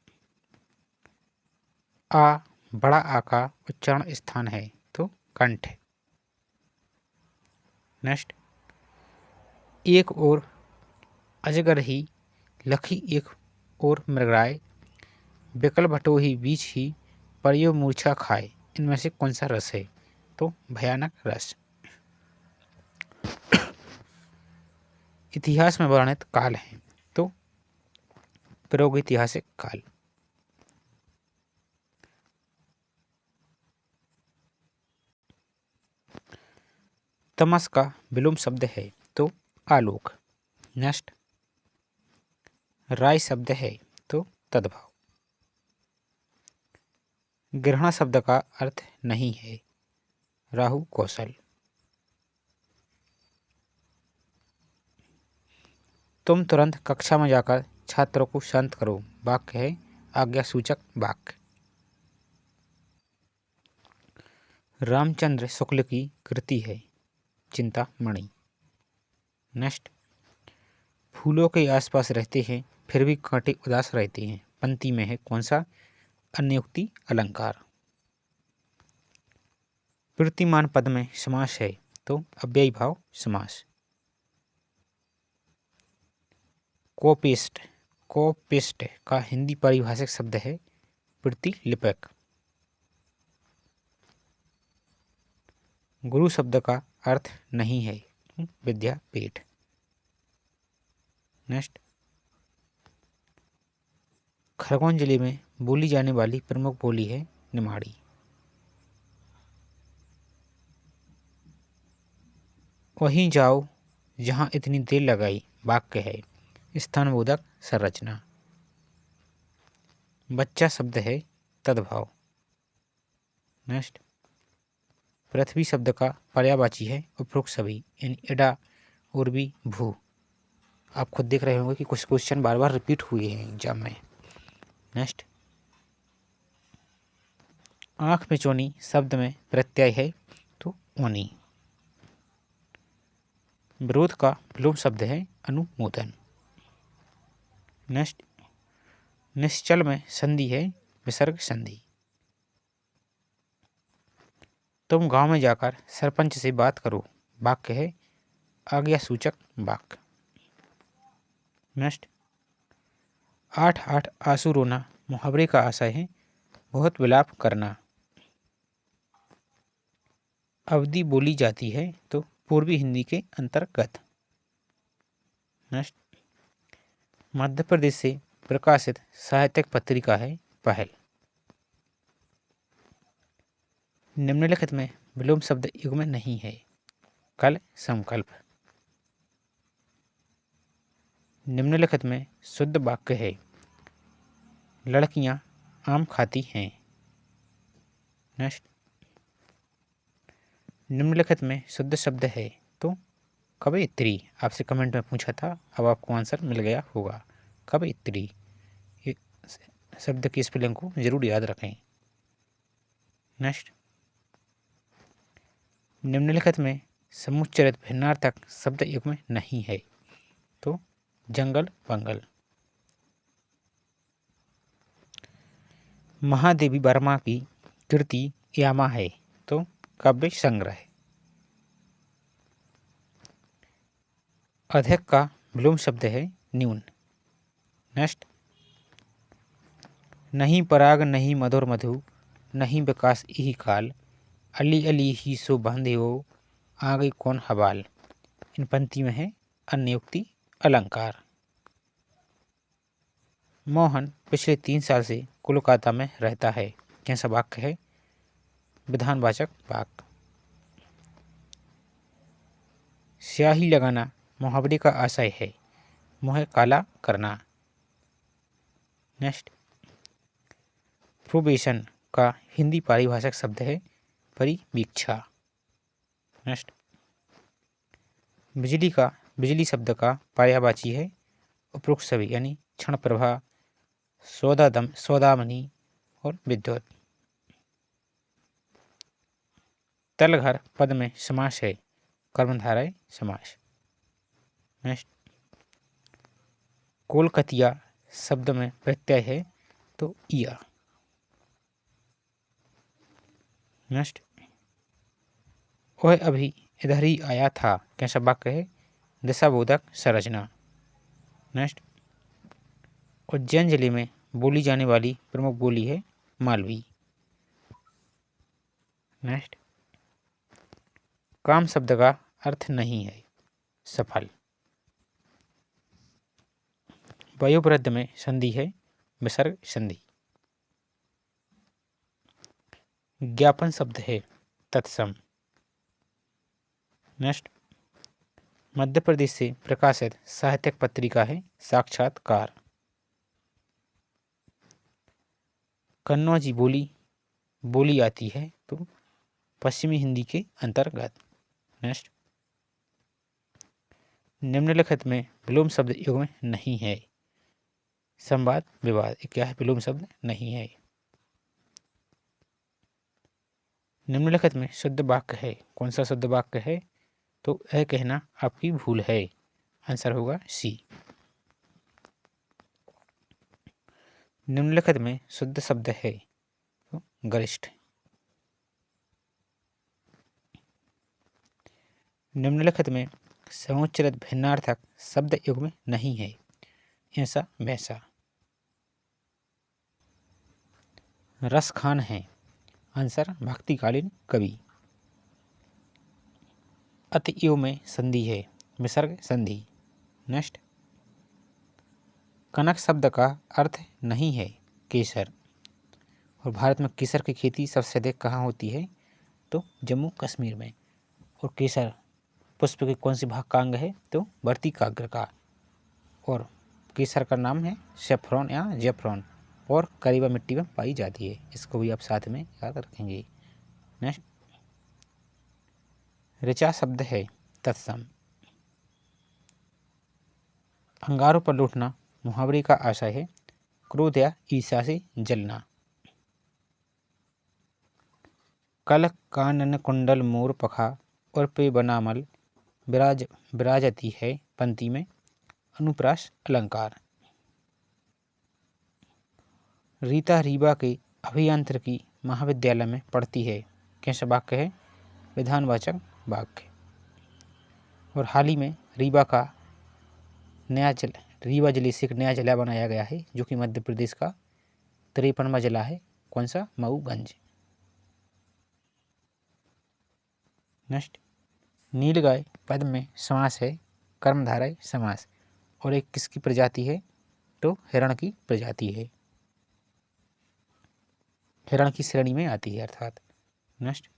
आ बड़ा आ का उच्चारण स्थान है तो कंठ। नेक्स्ट, एक और अजगर ही लखी एक और मृगराय, बिकल भटो ही बीच ही परियो मूर्छा खाए, इनमें से कौन सा रस है तो भयानक रस। इतिहास में वर्णित काल है तो प्रागैतिहासिक काल। तमस का विलोम शब्द है तो आलोक। नेक्स्ट, राय शब्द है तो तद्भाव। ग्रहण शब्द का अर्थ नहीं है, राहु कौशल। तुम तुरंत कक्षा में जाकर छात्रों को शांत करो, वाक्य है आज्ञा सूचक वाक्य। रामचंद्र शुक्ल की कृति है चिंतामणि। नेक्स्ट, फूलों के आसपास रहते हैं फिर भी कांटे उदास रहते हैं, पंक्ति में है कौन सा अन्योक्ति अलंकार। प्रतिमान पद में समास है तो अव्ययी भाव समास। कोपिस्ट, कोपिस्ट का हिंदी पारिभाषिक शब्द है प्रतिलिपक। गुरु शब्द का अर्थ नहीं है विद्यापीठ। नेक्स्ट, खरगोन जिले में बोली जाने वाली प्रमुख बोली है निमाड़ी। वहीं जाओ जहां इतनी देर लगाई, वाक्य है स्थानबोधक संरचना। बच्चा शब्द है तद्भाव। नेक्स्ट, पृथ्वी शब्द का पर्यायवाची है उपरोक्त सभी, यानी इडा उर्वी भू। आप खुद देख रहे होंगे कि कुछ क्वेश्चन बार बार रिपीट हुए हैं एग्जाम में। नेक्स्ट, आंख में चोनी शब्द में प्रत्यय है तो ओनी। विरोध का विलोम शब्द है अनुमोदन। नेक्स्ट, निश्चल में संधि है विसर्ग संधि। तुम गांव में जाकर सरपंच से बात करो, वाक्य है आज्ञा सूचक वाक्य। नेक्स्ट, आठ आठ आंसू रोना मुहावरे का आशय है बहुत विलाप करना। अवधि बोली जाती है तो पूर्वी हिंदी के अंतर्गत। नेक्स्ट, मध्य प्रदेश से प्रकाशित साहित्यिक पत्रिका है पहल। निम्नलिखित में विलोम शब्द युग में नहीं है, कल संकल्प। निम्नलिखित में शुद्ध वाक्य है लड़कियां आम खाती हैं। नेक्स्ट, निम्नलिखित में शुद्ध शब्द है तो कवयित्री। आपसे कमेंट में पूछा था, अब आपको आंसर मिल गया होगा कवयित्री। शब्द की स्पेलिंग को जरूर याद रखें। नेक्स्ट, निम्नलिखित में समुच्चरित भिन्नार्थक शब्द युग में नहीं है तो जंगल बंगल। महादेवी वर्मा की कृति यामा है, तो काव्य संग्रह। अधिक का विलोम शब्द है न्यून। नेक्स्ट, नहीं पराग नहीं मधुर मधु, नहीं विकास यही काल, अली अली ही सो बांधे हो, आ गई कौन हवाल। इन पंक्ति में है अन्योक्ति अलंकार। मोहन पिछले 3 साल से कोलकाता में रहता है। कैसा वाक्य है? विधानवाचक वाक्य। स्याही लगाना मुहावरे का आशय है, मुँह काला करना। नेक्स्ट, प्रोबेशन का हिंदी पारिभाषिक शब्द है परिवीक्षा। नेक्स्ट, बिजली शब्द का पर्यायवाची है उपरोक्त सभी, यानी क्षण प्रभा, सौदामणि और विद्युत। तलघर पद में समास है कर्मधारय समास। नेक्स्ट, कोलकतिया शब्द में प्रत्यय है तो इया। नेक्स्ट, वह अभी इधर ही आया था। कैसा वाक्य है? दिशाबोधक संरचना। नेक्स्ट, उज्जैन जिले में बोली जाने वाली प्रमुख बोली है मालवी। नेक्स्ट, काम शब्द का अर्थ नहीं है सफल। वयोवृद्ध में संधि है विसर्ग संधि। ज्ञापन शब्द है तत्सम। नेक्स्ट, मध्य प्रदेश से प्रकाशित साहित्यिक पत्रिका है साक्षात्कार। कन्नौजी बोली आती है तो पश्चिमी हिंदी के अंतर्गत। नेक्स्ट, निम्नलिखित में विलोम शब्द युग में नहीं है। संवाद विवाद क्या है? विलोम शब्द नहीं है। निम्नलिखित में शुद्ध वाक्य है। कौन सा शुद्ध वाक्य है? तो यह कहना आपकी भूल है। आंसर होगा सी। निम्नलिखित में शुद्ध शब्द है तो गरिष्ठ। निम्नलिखित में समुच्चरित भिन्नार्थक शब्द युग में नहीं है। ऐसा वैसा। रस खान है। आंसर भक्तिकालीन कवि। अति युग में संधि है विसर्ग संधि। नेक्स्ट, कनक शब्द का अर्थ नहीं है केसर। और भारत में केसर की खेती सबसे अधिक कहाँ होती है? तो जम्मू कश्मीर में। और केसर पुष्प के कौन सी भाग का अंग है? तो वर्तिकाग्र का। और केसर का नाम है सेफ्रॉन या जेफ्रॉन, और करीबा मिट्टी में पाई जाती है। इसको भी आप साथ में याद रखेंगे। नेक्स्ट, ऋचा शब्द है तत्सम। अंगारों पर लूटना मुहावरे का आशय है क्रोध या ईर्ष्या से जलना। कल कानन कुंडल मोर पखा और पे बनामल विराजती है पंक्ति में अनुप्रास अलंकार। रीता रीवा के अभियांत्रिकी महाविद्यालय में पढ़ती है। कैसा वाक्य है? विधानवाचक वाक्य। और हाल ही में रीवा जिले से एक नया जिला बनाया गया है जो कि मध्य प्रदेश का 53वां जिला है। कौन सा? मऊगंज। नेक्स्ट, नीलगाय पद में समास है कर्मधारय समास। और एक किसकी प्रजाति है? तो हिरण की प्रजाति है, हिरण की श्रेणी में आती है अर्थात। नेक्स्ट,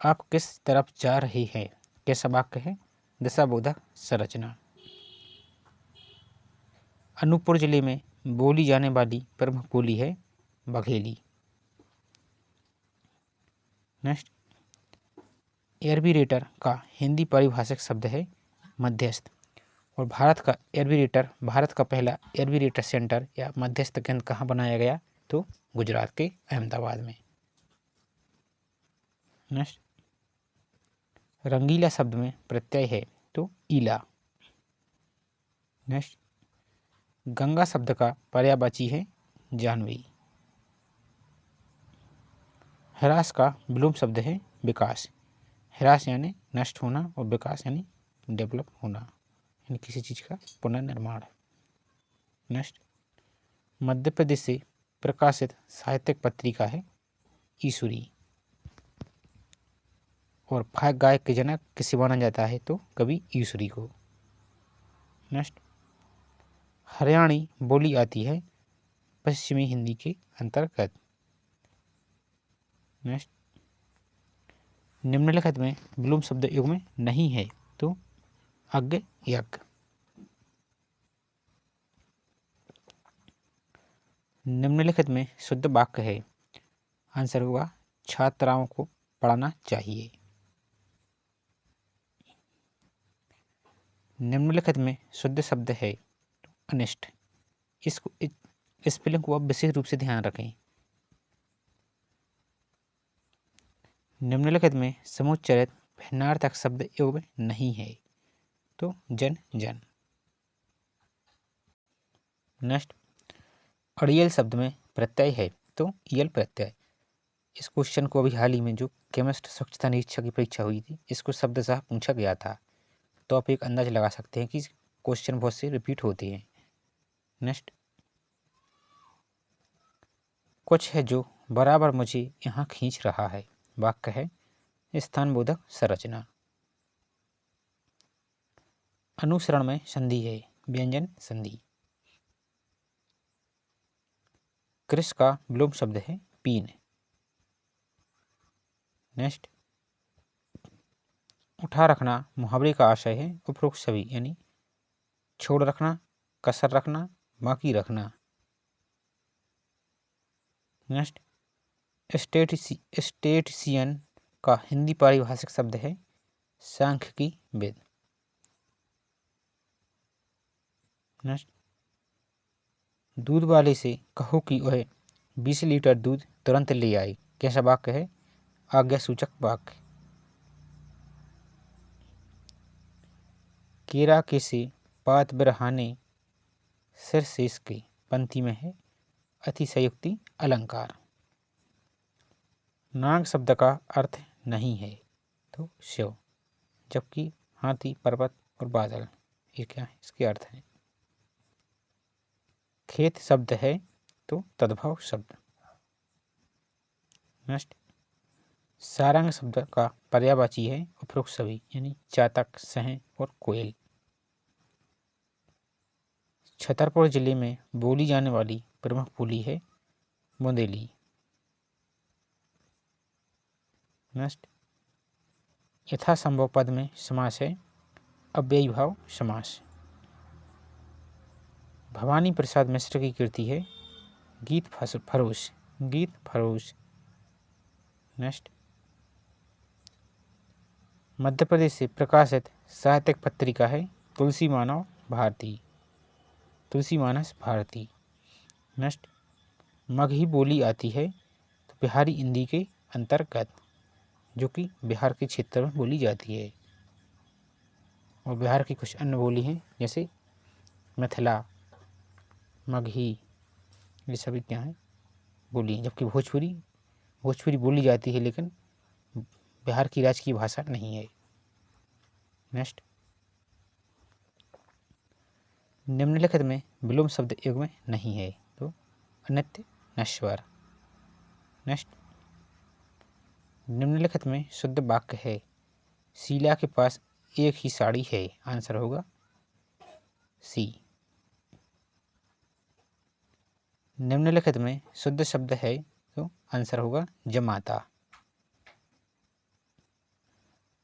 आप किस तरफ जा रहे हैं? कैसा वाक्य है? दिशाबोधक संरचना। अनूपपुर जिले में बोली जाने वाली प्रमुख बोली है बघेली। नेक्स्ट, एर्बीरेटर का हिंदी पारिभाषिक शब्द है मध्यस्थ। और भारत का पहला एर्बीरेटर सेंटर या मध्यस्थ केंद्र कहाँ बनाया गया? तो गुजरात के अहमदाबाद में। नेक्स्ट, रंगीला शब्द में प्रत्यय है तो ईला। नेक्स्ट, गंगा शब्द का पर्यायवाची है जाह्नवी। ह्रास का विलोम शब्द है विकास। ह्रास यानी नष्ट होना और विकास यानी डेवलप होना, यानी किसी चीज का पुनर्निर्माण। नेक्स्ट, मध्य प्रदेश से प्रकाशित साहित्यिक पत्रिका है ईश्वरी। और फाग गायक के जनक किसे माना जाता है तो कवि ईश्वरी को। नेक्स्ट, हरियाणी बोली आती है पश्चिमी हिंदी के अंतर्गत। नेक्स्ट, निम्नलिखित में विलोम शब्द युग में नहीं है तो अज्ञ यज्ञ। निम्नलिखित में शुद्ध वाक्य है, आंसर होगा छात्राओं को पढ़ना चाहिए। निम्नलिखित में शुद्ध शब्द है अनिष्ट। इसको स्पेलिंग को आप विशेष रूप से ध्यान रखें। निम्नलिखित में समुच्चरित भिन्नार्थक शब्द योग में नहीं है तो जन जन। नेक्स्ट, अड़ियल शब्द में प्रत्यय है तो यल प्रत्यय। इस क्वेश्चन को अभी हाल ही में जो केमिस्ट स्वच्छता निरीक्षक की परीक्षा हुई थी, इसको शब्दशः पूछा गया था, तो आप एक अंदाज लगा सकते हैं कि क्वेश्चन बहुत से रिपीट होते हैं। नेक्स्ट, कुछ है जो बराबर मुझे यहाँ खींच रहा है। वाक्य है स्थानबोधक संरचना। अनुसरण में संधि है व्यंजन संधि। कृष का विलोम शब्द है पीन। नेक्स्ट, उठा रखना मुहावरे का आशय है उपरोक्त सभी, यानी छोड़ रखना, कसर रखना, बाकी रखना। नेक्स्ट, स्टेटिशियन का हिंदी पारिभाषिक शब्द है सांख्यिकी विद। नेक्स्ट, दूध वाले से कहो कि वह 20 लीटर दूध तुरंत ले आए। कैसा वाक्य है? आज्ञा सूचक वाक्य। केरा के से पात बिरहाने सिर से इसके पंक्ति में है अतिशयोक्ति अलंकार। नाग शब्द का अर्थ नहीं है तो शिव, जबकि हाथी, पर्वत और बादल ये क्या है इसके अर्थ हैं। खेत शब्द है तो तद्भव शब्द। नेक्स्ट, सारंग शब्द का पर्यायवाची है उपरोक्त सभी, यानी चातक, सह और कोयल। छतरपुर जिले में बोली जाने वाली प्रमुख बोली है बुंदेली। नेक्स्ट, यथासंभव पद में समास है अव्ययी भाव समास। भवानी प्रसाद मिश्र की कृति है गीत फरोश। गीत फरोश। नेक्स्ट, मध्य प्रदेश से प्रकाशित साहित्यिक पत्रिका है तुलसी मानव भारती, तुलसी मानस भारती। नेक्स्ट, मगही बोली आती है तो बिहारी हिंदी के अंतर्गत, जो कि बिहार के क्षेत्र में बोली जाती है। और बिहार की कुछ अन्य बोली हैं जैसे मिथिला, मगही, ये सभी क्या हैं बोली हैं। जबकि भोजपुरी बोली जाती है लेकिन बिहार की राजकीय भाषा नहीं है। नेक्स्ट, निम्नलिखित में विलोम शब्द युग में नहीं है तो अनित्य नश्वर। नेक्स्ट, निम्नलिखित में शुद्ध वाक्य है शीला के पास एक ही साड़ी है। आंसर होगा सी। निम्नलिखित में शुद्ध शब्द है तो आंसर होगा जमाता।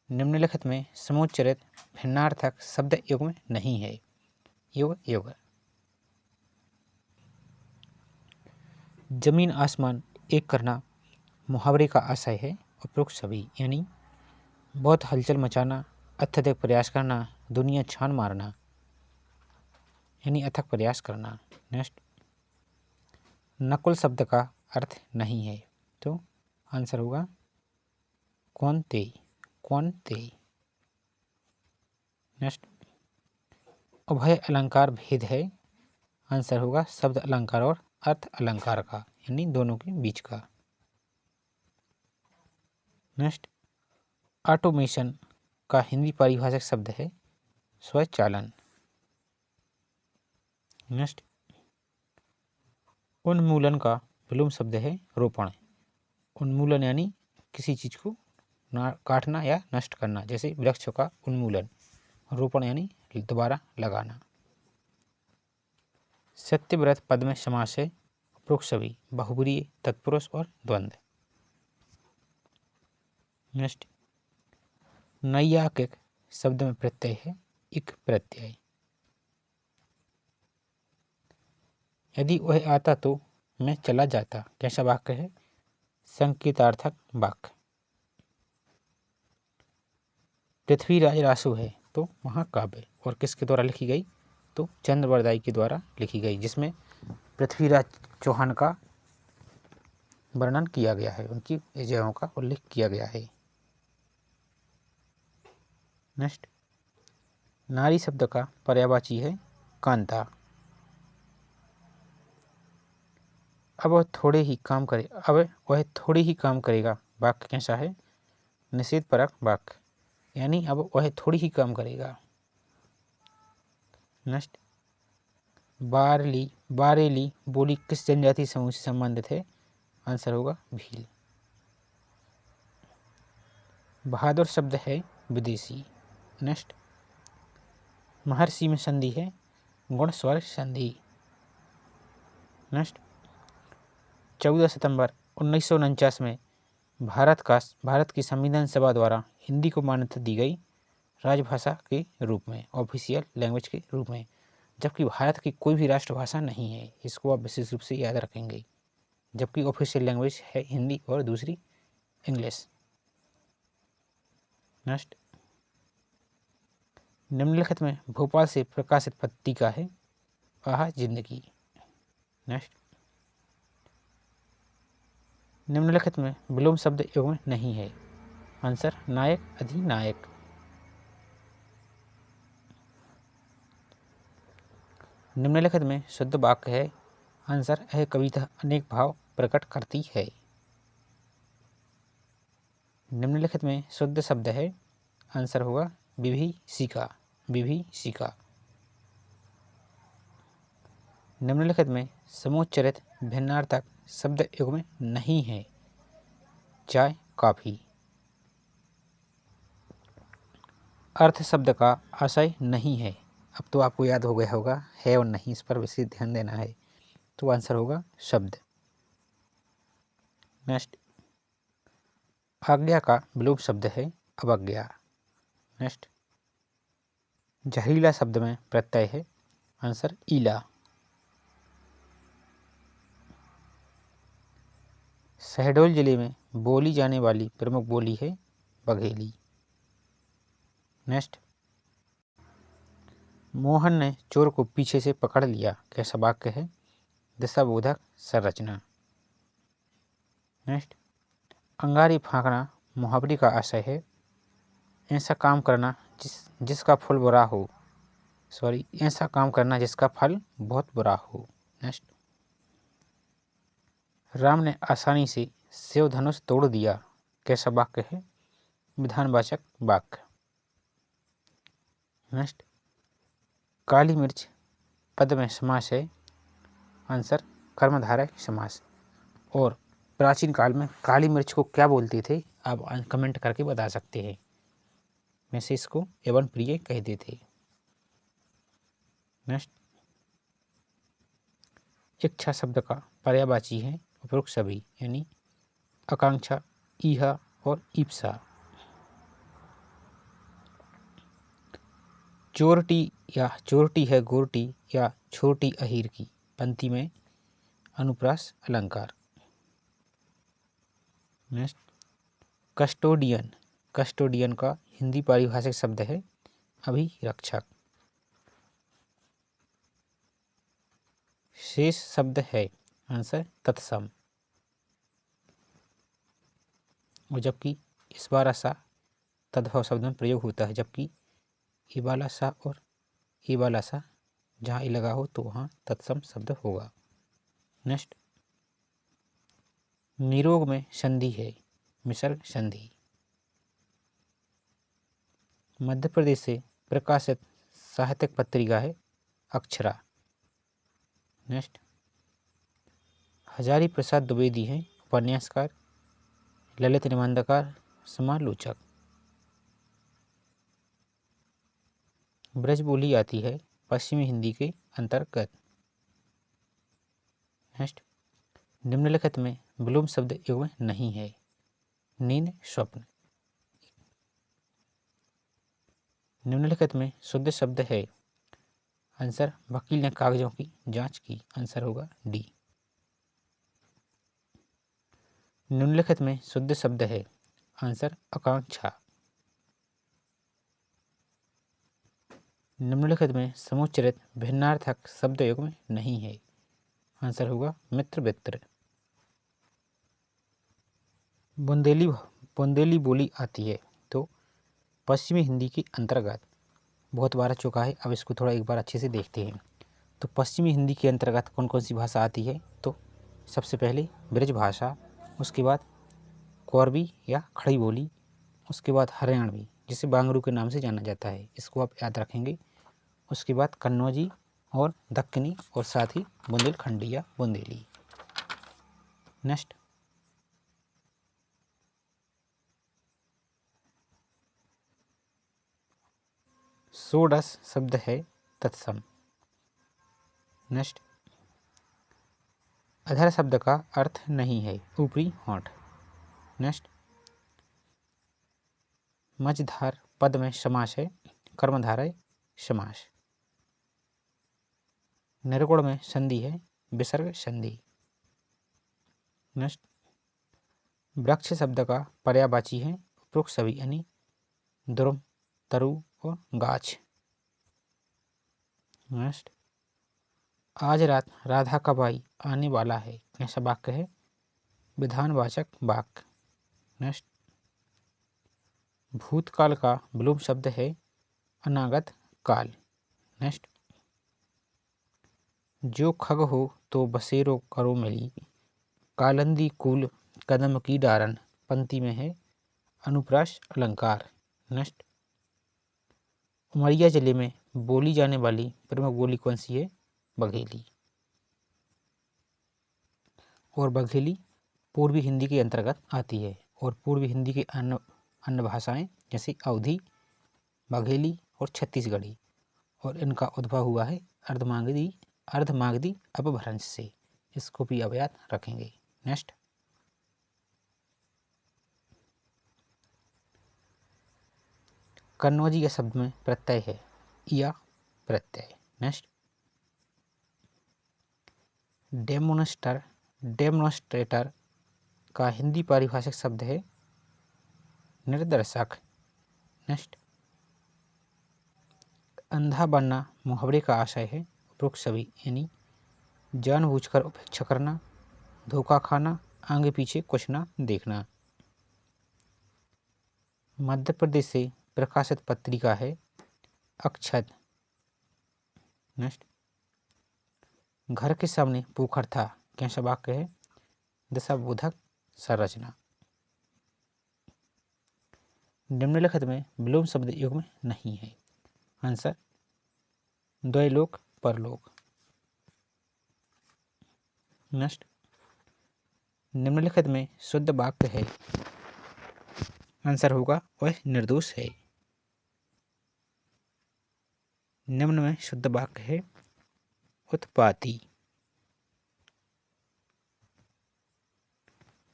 निम्नलिखित में समुच्चरित भिन्नार्थक शब्द युग में नहीं है युग युग। जमीन आसमान एक करना मुहावरे का आशय है उपरोक्त सभी, यानी बहुत हलचल मचाना, अत्यधिक प्रयास करना, दुनिया छान मारना, यानी अथक प्रयास करना। नेक्स्ट, नकुल शब्द का अर्थ नहीं है तो आंसर होगा कौन ते। नेक्स्ट, उभय अलंकार भेद है? आंसर होगा शब्द अलंकार और अर्थ अलंकार का, यानी दोनों के बीच का। नेक्स्ट, ऑटोमेशन का हिंदी पारिभाषिक शब्द है स्वचालन। नेक्स्ट, उन्मूलन का विलोम शब्द है रोपण। उन्मूलन यानी किसी चीज को काटना या नष्ट करना, जैसे वृक्ष का उन्मूलन। रोपण यानी दोबारा लगाना। सत्यव्रत पद में समास है उपरोक्त सभी बहुब्रीहि, तत्पुरुष और द्वंद्व। नेक्स्ट, नैयायिक शब्द में प्रत्यय है इक प्रत्यय। यदि वह आता तो मैं चला जाता, कैसा वाक्य है? संकेतार्थक वाक्य। पृथ्वीराज रासु है तो महाकाव्य, और किसके द्वारा लिखी गई? तो चंद्रवरदाई के द्वारा लिखी गई, जिसमें पृथ्वीराज चौहान का वर्णन किया गया है, उनकी विजयों का उल्लेख किया गया है। नेक्स्ट, नारी शब्द का पर्यायवाची है कांता। अब वह थोड़े ही काम करेगा, वाक्य कैसा है? निषेध परक वाक्य, यानी अब वह थोड़ी ही काम करेगा। नेक्स्ट, बारेली बोली किस जनजाति समूह से संबंधित है? आंसर होगा भील। बहादुर शब्द है विदेशी। नेक्स्ट, महर्षि में संधि है गुण स्वर संधि। नेक्स्ट, 14 सितंबर 1949 में भारत की संविधान सभा द्वारा हिंदी को मान्यता दी गई राजभाषा के रूप में, ऑफिशियल लैंग्वेज के रूप में, जबकि भारत की कोई भी राष्ट्रभाषा नहीं है। इसको आप विशेष रूप से याद रखेंगे, जबकि ऑफिशियल लैंग्वेज है हिंदी और दूसरी इंग्लिश। नेक्स्ट, निम्नलिखित में भोपाल से प्रकाशित पत्रिका है आहा जिंदगी। नेक्स्ट, निम्नलिखित में विलोम शब्द योग में नहीं है। आंसर नायक अधिनायक। निम्नलिखित में शुद्ध वाक्य है। आंसर यह कविता अनेक भाव प्रकट करती है। निम्नलिखित में शुद्ध शब्द है। आंसर होगा विभीषिका। निम्नलिखित में समुच्चरित भिन्नार्थक शब्द युग में नहीं है। चाय कॉफी। अर्थ शब्द का आशय नहीं है। अब तो आपको याद हो गया होगा, है और नहीं, इस पर विशेष ध्यान देना है। तो आंसर होगा शब्द। नेक्स्ट, आज्ञा का विलोम शब्द है अवज्ञा। नेक्स्ट, जहरीला शब्द में प्रत्यय है। आंसर ईला। शहडोल जिले में बोली जाने वाली प्रमुख बोली है बघेली। नेक्स्ट, मोहन ने चोर को पीछे से पकड़ लिया, कैसा वाक्य है? दिशाबोधक संरचना। नेक्स्ट, अंगारी फांकना मुहावरे का आशय है ऐसा काम करना जिसका फल बुरा हो, ऐसा काम करना जिसका फल बहुत बुरा हो। नेक्स्ट, राम ने आसानी से शिव धनुष तोड़ दिया, कैसा वाक्य है? विधानवाचक वाक्य। नेक्स्ट, काली मिर्च पद में समास है। आंसर कर्मधारय समास। और प्राचीन काल में काली मिर्च को क्या बोलते थे, आप कमेंट करके बता सकते हैं। वैसे इसको एवं प्रिय कहते थे। नेक्स्ट, इच्छा शब्द का पर्यायवाची है उपरोक्त सभी, यानी आकांक्षा, ईहा और ईप्सा। चोरटी है गोरटी या छोटी अहीर की, पंक्ति में अनुप्रास अलंकार। नेक्स्ट, कस्टोडियन का हिंदी पारिभाषिक शब्द है अभिरक्षक। शेष शब्द है। आंसर तत्सम। और जबकि इस बार सा तद्भव शब्द में प्रयोग होता है, जबकि ये वाला सा और ए वाला सा जहाँ ए लगा हो तो वहाँ तत्सम शब्द होगा। नेक्स्ट, निरोग में संधि है, विसर्ग संधि। मध्य प्रदेश से प्रकाशित साहित्यिक पत्रिका है अक्षरा। नेक्स्ट, हजारी प्रसाद द्विवेदी हैं उपन्यासकार, ललित निबंधकार, समालोचक। ब्रज बोली आती है पश्चिमी हिंदी के अंतर्गत। नेक्स्ट, निम्नलिखित में विलोम शब्द युग्म नहीं है। नींद, स्वप्न। निम्नलिखित में शुद्ध शब्द है। आंसर, वकील ने कागजों की जांच की। आंसर होगा डी। निम्नलिखित में शुद्ध शब्द है। आंसर, आकांक्षा। निम्नलिखित में समुच्चरित भिन्नार्थक शब्द युग्म नहीं है। आंसर होगा मित्र वित्र। बुंदेली बोली आती है तो पश्चिमी हिंदी के अंतर्गत। बहुत बार आ चुका है, अब इसको थोड़ा एक बार अच्छे से देखते हैं। तो पश्चिमी हिंदी के अंतर्गत कौन कौन सी भाषा आती है? तो सबसे पहले ब्रज भाषा, उसके बाद कोरबी या खड़ी बोली, उसके बाद हरियाणवी जिसे बांगरू के नाम से जाना जाता है, इसको आप याद रखेंगे। उसके बाद कन्नौजी और दक्कनी और साथ ही बुंदेलखंडी या बुंदेली। नेक्स्ट, षोडश शब्द है तत्सम। नेक्स्ट, अधर शब्द का अर्थ नहीं है ऊपरी होंठ। नेक्स्ट, मझधार पद में समास है, कर्मधारय समास। निर्गुण में संधि है, विसर्ग संधि। नेक्स्ट, वृक्ष शब्द का पर्यायवाची है उपरोक्त सभी, यानी द्रुम, तरु और गाछ। नेक्स्ट, आज रात राधा का भाई आने वाला है, कैसा वाक्य है? विधानवाचक वाक्य। नेक्स्ट, भूतकाल का विलोम शब्द है अनागत काल। नेक्स्ट, जो खग हो तो बसेरो करो मिली, कालंदी कुल कदम की डारन, पंक्ति में है अनुप्रास अलंकार। नेक्स्ट, उमरिया जिले में बोली जाने वाली प्रमुख बोली कौन सी है? बघेली। और बघेली पूर्वी हिंदी के अंतर्गत आती है और पूर्वी हिंदी की अन्य भाषाएं जैसे अवधी, बघेली और छत्तीसगढ़ी, और इनका उद्भव हुआ है अर्धमागधी अपभ्रंश से। इसको भी अब याद रखेंगे। नेक्स्ट, कन्नौजी के शब्द में प्रत्यय है या प्रत्यय। नेक्स्ट, डेमोन्स्ट्रेटर का हिंदी पारिभाषिक शब्द है निर्देशक। नेक्स्ट, अंधा बनना मुहावरे का आशय है उपरोक्त सभी, यानी जानबूझकर उपेक्षा करना, धोखा खाना, आगे पीछे कुछ ना देखना। मध्य प्रदेश से प्रकाशित पत्रिका है अक्षत। नेक्स्ट, घर के सामने पोखर था, कैसा वाक्य है? दिशाबोधक संरचना। निम्नलिखित में विलोम शब्द युग्म नहीं है। आंसर, द्वैलोक, परलोक। नेक्स्ट, निम्नलिखित में शुद्ध वाक्य है। आंसर होगा वह निर्दोष है। निम्न में शुद्ध वाक्य है उत्पाती।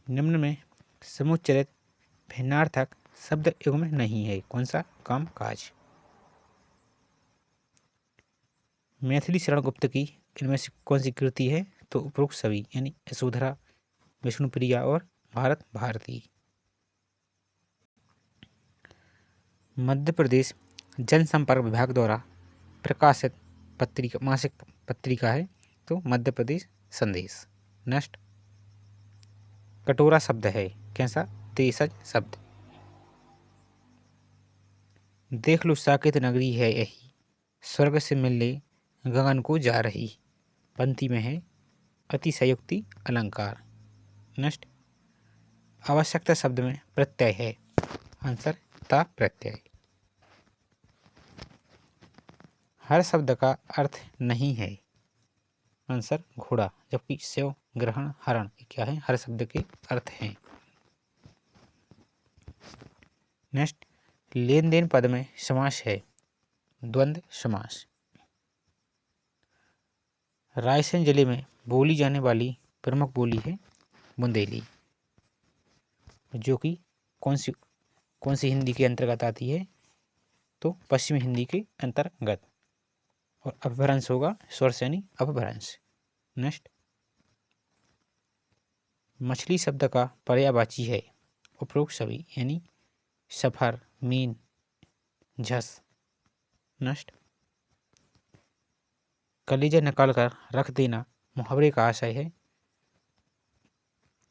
निम्न में समुच्चरित भिन्नार्थक शब्द युग्म नहीं है, कौन सा? काम काज। मैथिली शरण गुप्त की इनमें से कौन सी कृति है? तो उपरोक्त सभी, यानी यशोधरा, विष्णुप्रिया और भारत भारती। मध्य प्रदेश जनसंपर्क विभाग द्वारा प्रकाशित पत्रिका, मासिक पत्रिका है तो मध्य प्रदेश संदेश। नेक्स्ट, कटोरा शब्द है, कैसा? देशज शब्द। देख लो साकेत नगरी है यही, स्वर्ग से मिलने गगन को जा रही। पंक्ति में है अतिशयोक्ति अलंकार। नेक्स्ट, आवश्यकता शब्द में प्रत्यय है। आंसर ता प्रत्यय। हर शब्द का अर्थ नहीं है। आंसर घोड़ा, जबकि सेव, ग्रहण, हरण क्या है, हर शब्द के अर्थ हैं। नेक्स्ट, लेन देन पद में समास है, द्वंद्व समास। रायसेन जिले में बोली जाने वाली प्रमुख बोली है बुंदेली, जो कि कौन सी हिंदी के अंतर्गत आती है, तो पश्चिमी हिंदी के अंतर्गत, और अपभ्रंश होगा स्वर से यानी अपभ्रंश। नेक्स्ट, मछली शब्द का पर्यायवाची है उपरोक्त सभी, यानी सफर, मीन, झस। नेक्स्ट, कलेजा निकाल कर रख देना मुहावरे का आशय है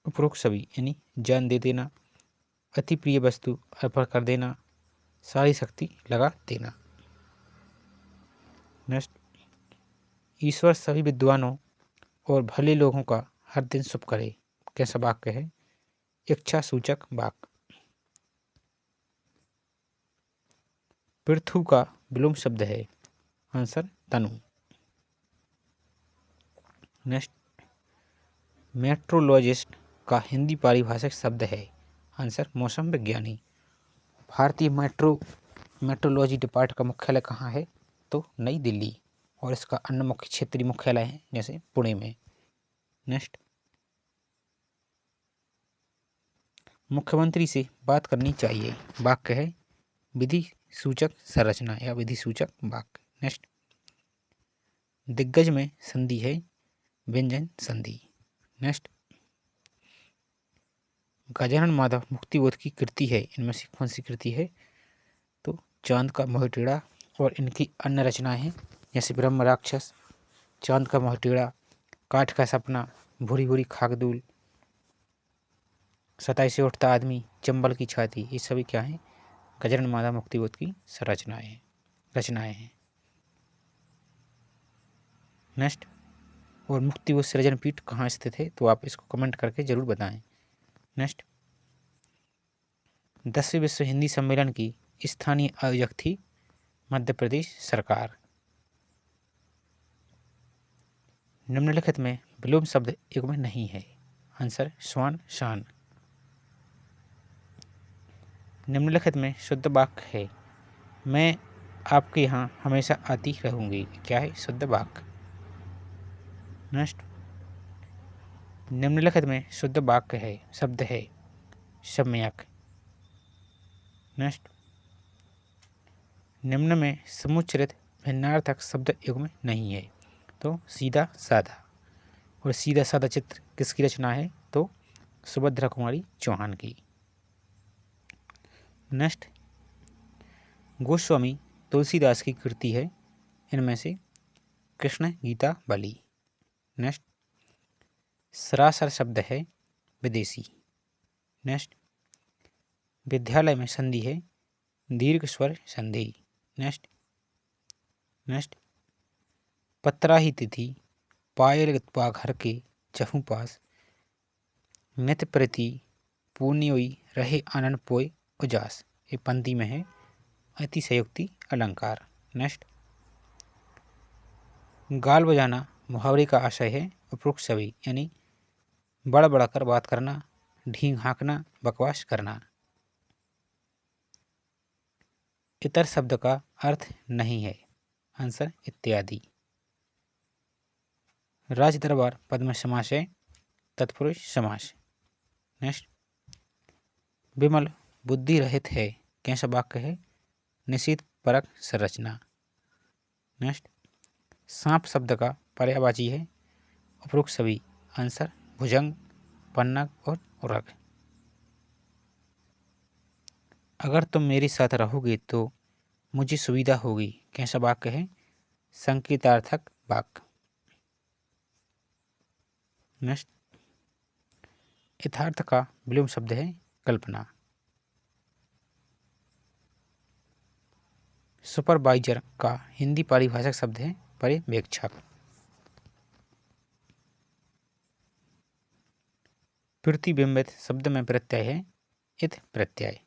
उपरोक्त सभी, यानी जान दे देना, अति प्रिय वस्तु अर्पण कर देना, सारी शक्ति लगा देना। नेक्स्ट, ईश्वर सभी विद्वानों और भले लोगों का हर दिन शुभ करे, कैसा वाक्य है, इच्छा सूचक वाक्य। पृथु का विलोम शब्द है, आंसर तनु। नेक्स्ट, मेट्रोलॉजिस्ट का हिंदी पारिभाषिक शब्द है, आंसर मौसम विज्ञानी। भारतीय मेट्रोलॉजी डिपार्टमेंट का मुख्यालय कहाँ है, तो नई दिल्ली, और इसका अन्य मुख्य क्षेत्रीय मुख्यालय है जैसे पुणे में। नेक्स्ट, मुख्यमंत्री से बात करनी चाहिए, वाक्य है विधि सूचक संरचना या विधि सूचक वाक्य। नेक्स्ट, दिग्गज में संधि है व्यंजन संधि। नेक्स्ट, गजानन माधव मुक्तिबोध की कृति है, इनमें से कौन सी कृति है, तो चांद का मोहटेड़ा और इनकी अन्य रचनाएं हैं जैसे ब्रह्म राक्षस, चांद का मोहटेड़ा, काठ का सपना, भूरी भूरी खाकदूल, सताई से उठता आदमी, चंबल की छाती, ये सभी क्या हैं, गजानन माधव मुक्तिबोध की रचनाएं हैं। नेक्स्ट, और मुक्तिबोध सृजन पीठ कहाँ स्थित है, तो आप इसको कमेंट करके जरूर बताएं। नेक्स्ट, 10वें विश्व हिंदी सम्मेलन की स्थानीय आयोजक थी मध्य प्रदेश सरकार। निम्नलिखित में विलोम शब्द युग्म में नहीं है, आंसर स्वान शान। निम्नलिखित में शुद्ध वाक्य है, मैं आपके यहाँ हमेशा आती रहूंगी, क्या है, शुद्ध वाक्य। नेक्स्ट, निम्नलिखित में शुद्ध वाक्य है, शब्द है सम्यक। नेक्स्ट, निम्न में समुच्चरित भिन्नार्थक शब्द युग्म नहीं है, तो सीधा साधा, और सीधा साधा चित्र किसकी रचना है, तो सुभद्रा कुमारी चौहान की। नेक्स्ट, गोस्वामी तुलसीदास की कृति है, इनमें से कृष्ण गीता बलि। नेक्स्ट, सरासर शब्द है विदेशी। नेक्स्ट, विद्यालय में संधि है दीर्घ स्वर संधि। नेक्स्ट, पत्राही तिथि पायल घर के चहु पास, नित्य प्रति पुण्योई रहे आनंद पोय उजास, ये पंक्ति में है अतिशयोक्ति अलंकार। नेक्स्ट, गाल बजाना मुहावरे का आशय है उपरोक्त सभी, यानी बड़ बड़ा कर बात करना, ढींग हाँकना, बकवास करना। इतर शब्द का अर्थ नहीं है, आंसर इत्यादि। राज दरबार पद में समास है तत्पुरुष समास। नेक्स्ट, विमल बुद्धि रहित है, कैसा वाक्य है, निश्चित परक संरचना। नेक्स्ट, सांप शब्द का पर्यायवाची है उपरोक्त सभी, आंसर भुजंग, पन्नग और उरग। अगर तुम मेरे साथ रहोगे तो मुझे सुविधा होगी, कैसा वाक्य है, संकेतार्थक वाक्य। नेक्स्ट, यथार्थ का विलोम शब्द है कल्पना। सुपरवाइजर का हिंदी पारिभाषिक शब्द है पर्यवेक्षक। प्रतिबिंबित शब्द में प्रत्यय है इत प्रत्यय।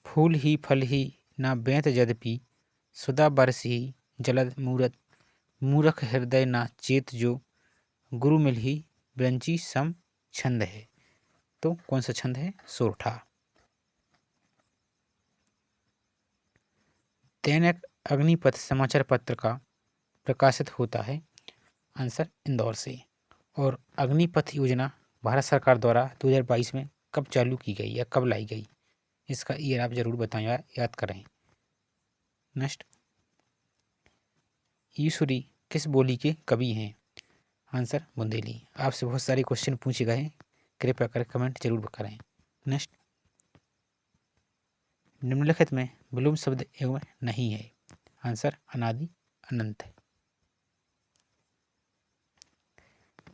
फूल ही फल ही ना बेंत यद्यपि सुधा बरस ही जलद मूरत मूरख हृदय ना चेत जो गुरु मिल ही ब्रंची सम छंद है। तो कौन सा छंद है? सोरठा। दैनिक अग्निपथ समाचार पत्र का प्रकाशित होता है, आंसर इंदौर से। और अग्निपथ योजना भारत सरकार द्वारा 2022 में कब चालू की गई या कब लाई गई? इसका ईयर आप जरूर बताएं, याद करें। नेक्स्ट, ईश्वरी किस बोली के कवि हैं? आंसर बुंदेली। आपसे बहुत सारे क्वेश्चन पूछे गए हैं, कृपया कर कमेंट जरूर करें। नेक्स्ट, निम्नलिखित में विलोम शब्द एवं नहीं है। आंसर अनादि अनंत है।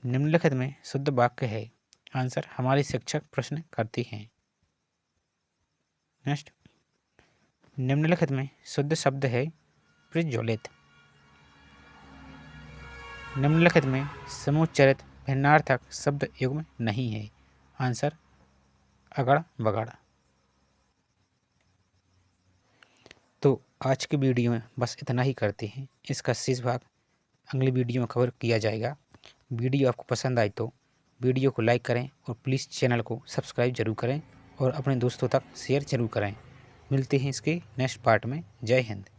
निम्नलिखित में शुद्ध वाक्य है। आंसर हमारे शिक्षक प्रश्न करते हैं। नेक्स्ट, निम्नलिखित में शुद्ध शब्द है प्रज्वलित। निम्नलिखित में समुच्चरित भिन्नार्थक शब्द युग्म नहीं है। आंसर अगड़ बगड़। तो आज के वीडियो में बस इतना ही करते हैं। इसका शेष भाग अगली वीडियो में कवर किया जाएगा। वीडियो आपको पसंद आए तो वीडियो को लाइक करें और प्लीज़ चैनल को सब्सक्राइब जरूर करें और अपने दोस्तों तक शेयर जरूर करें। मिलते हैं इसके नेक्स्ट पार्ट में। जय हिंद।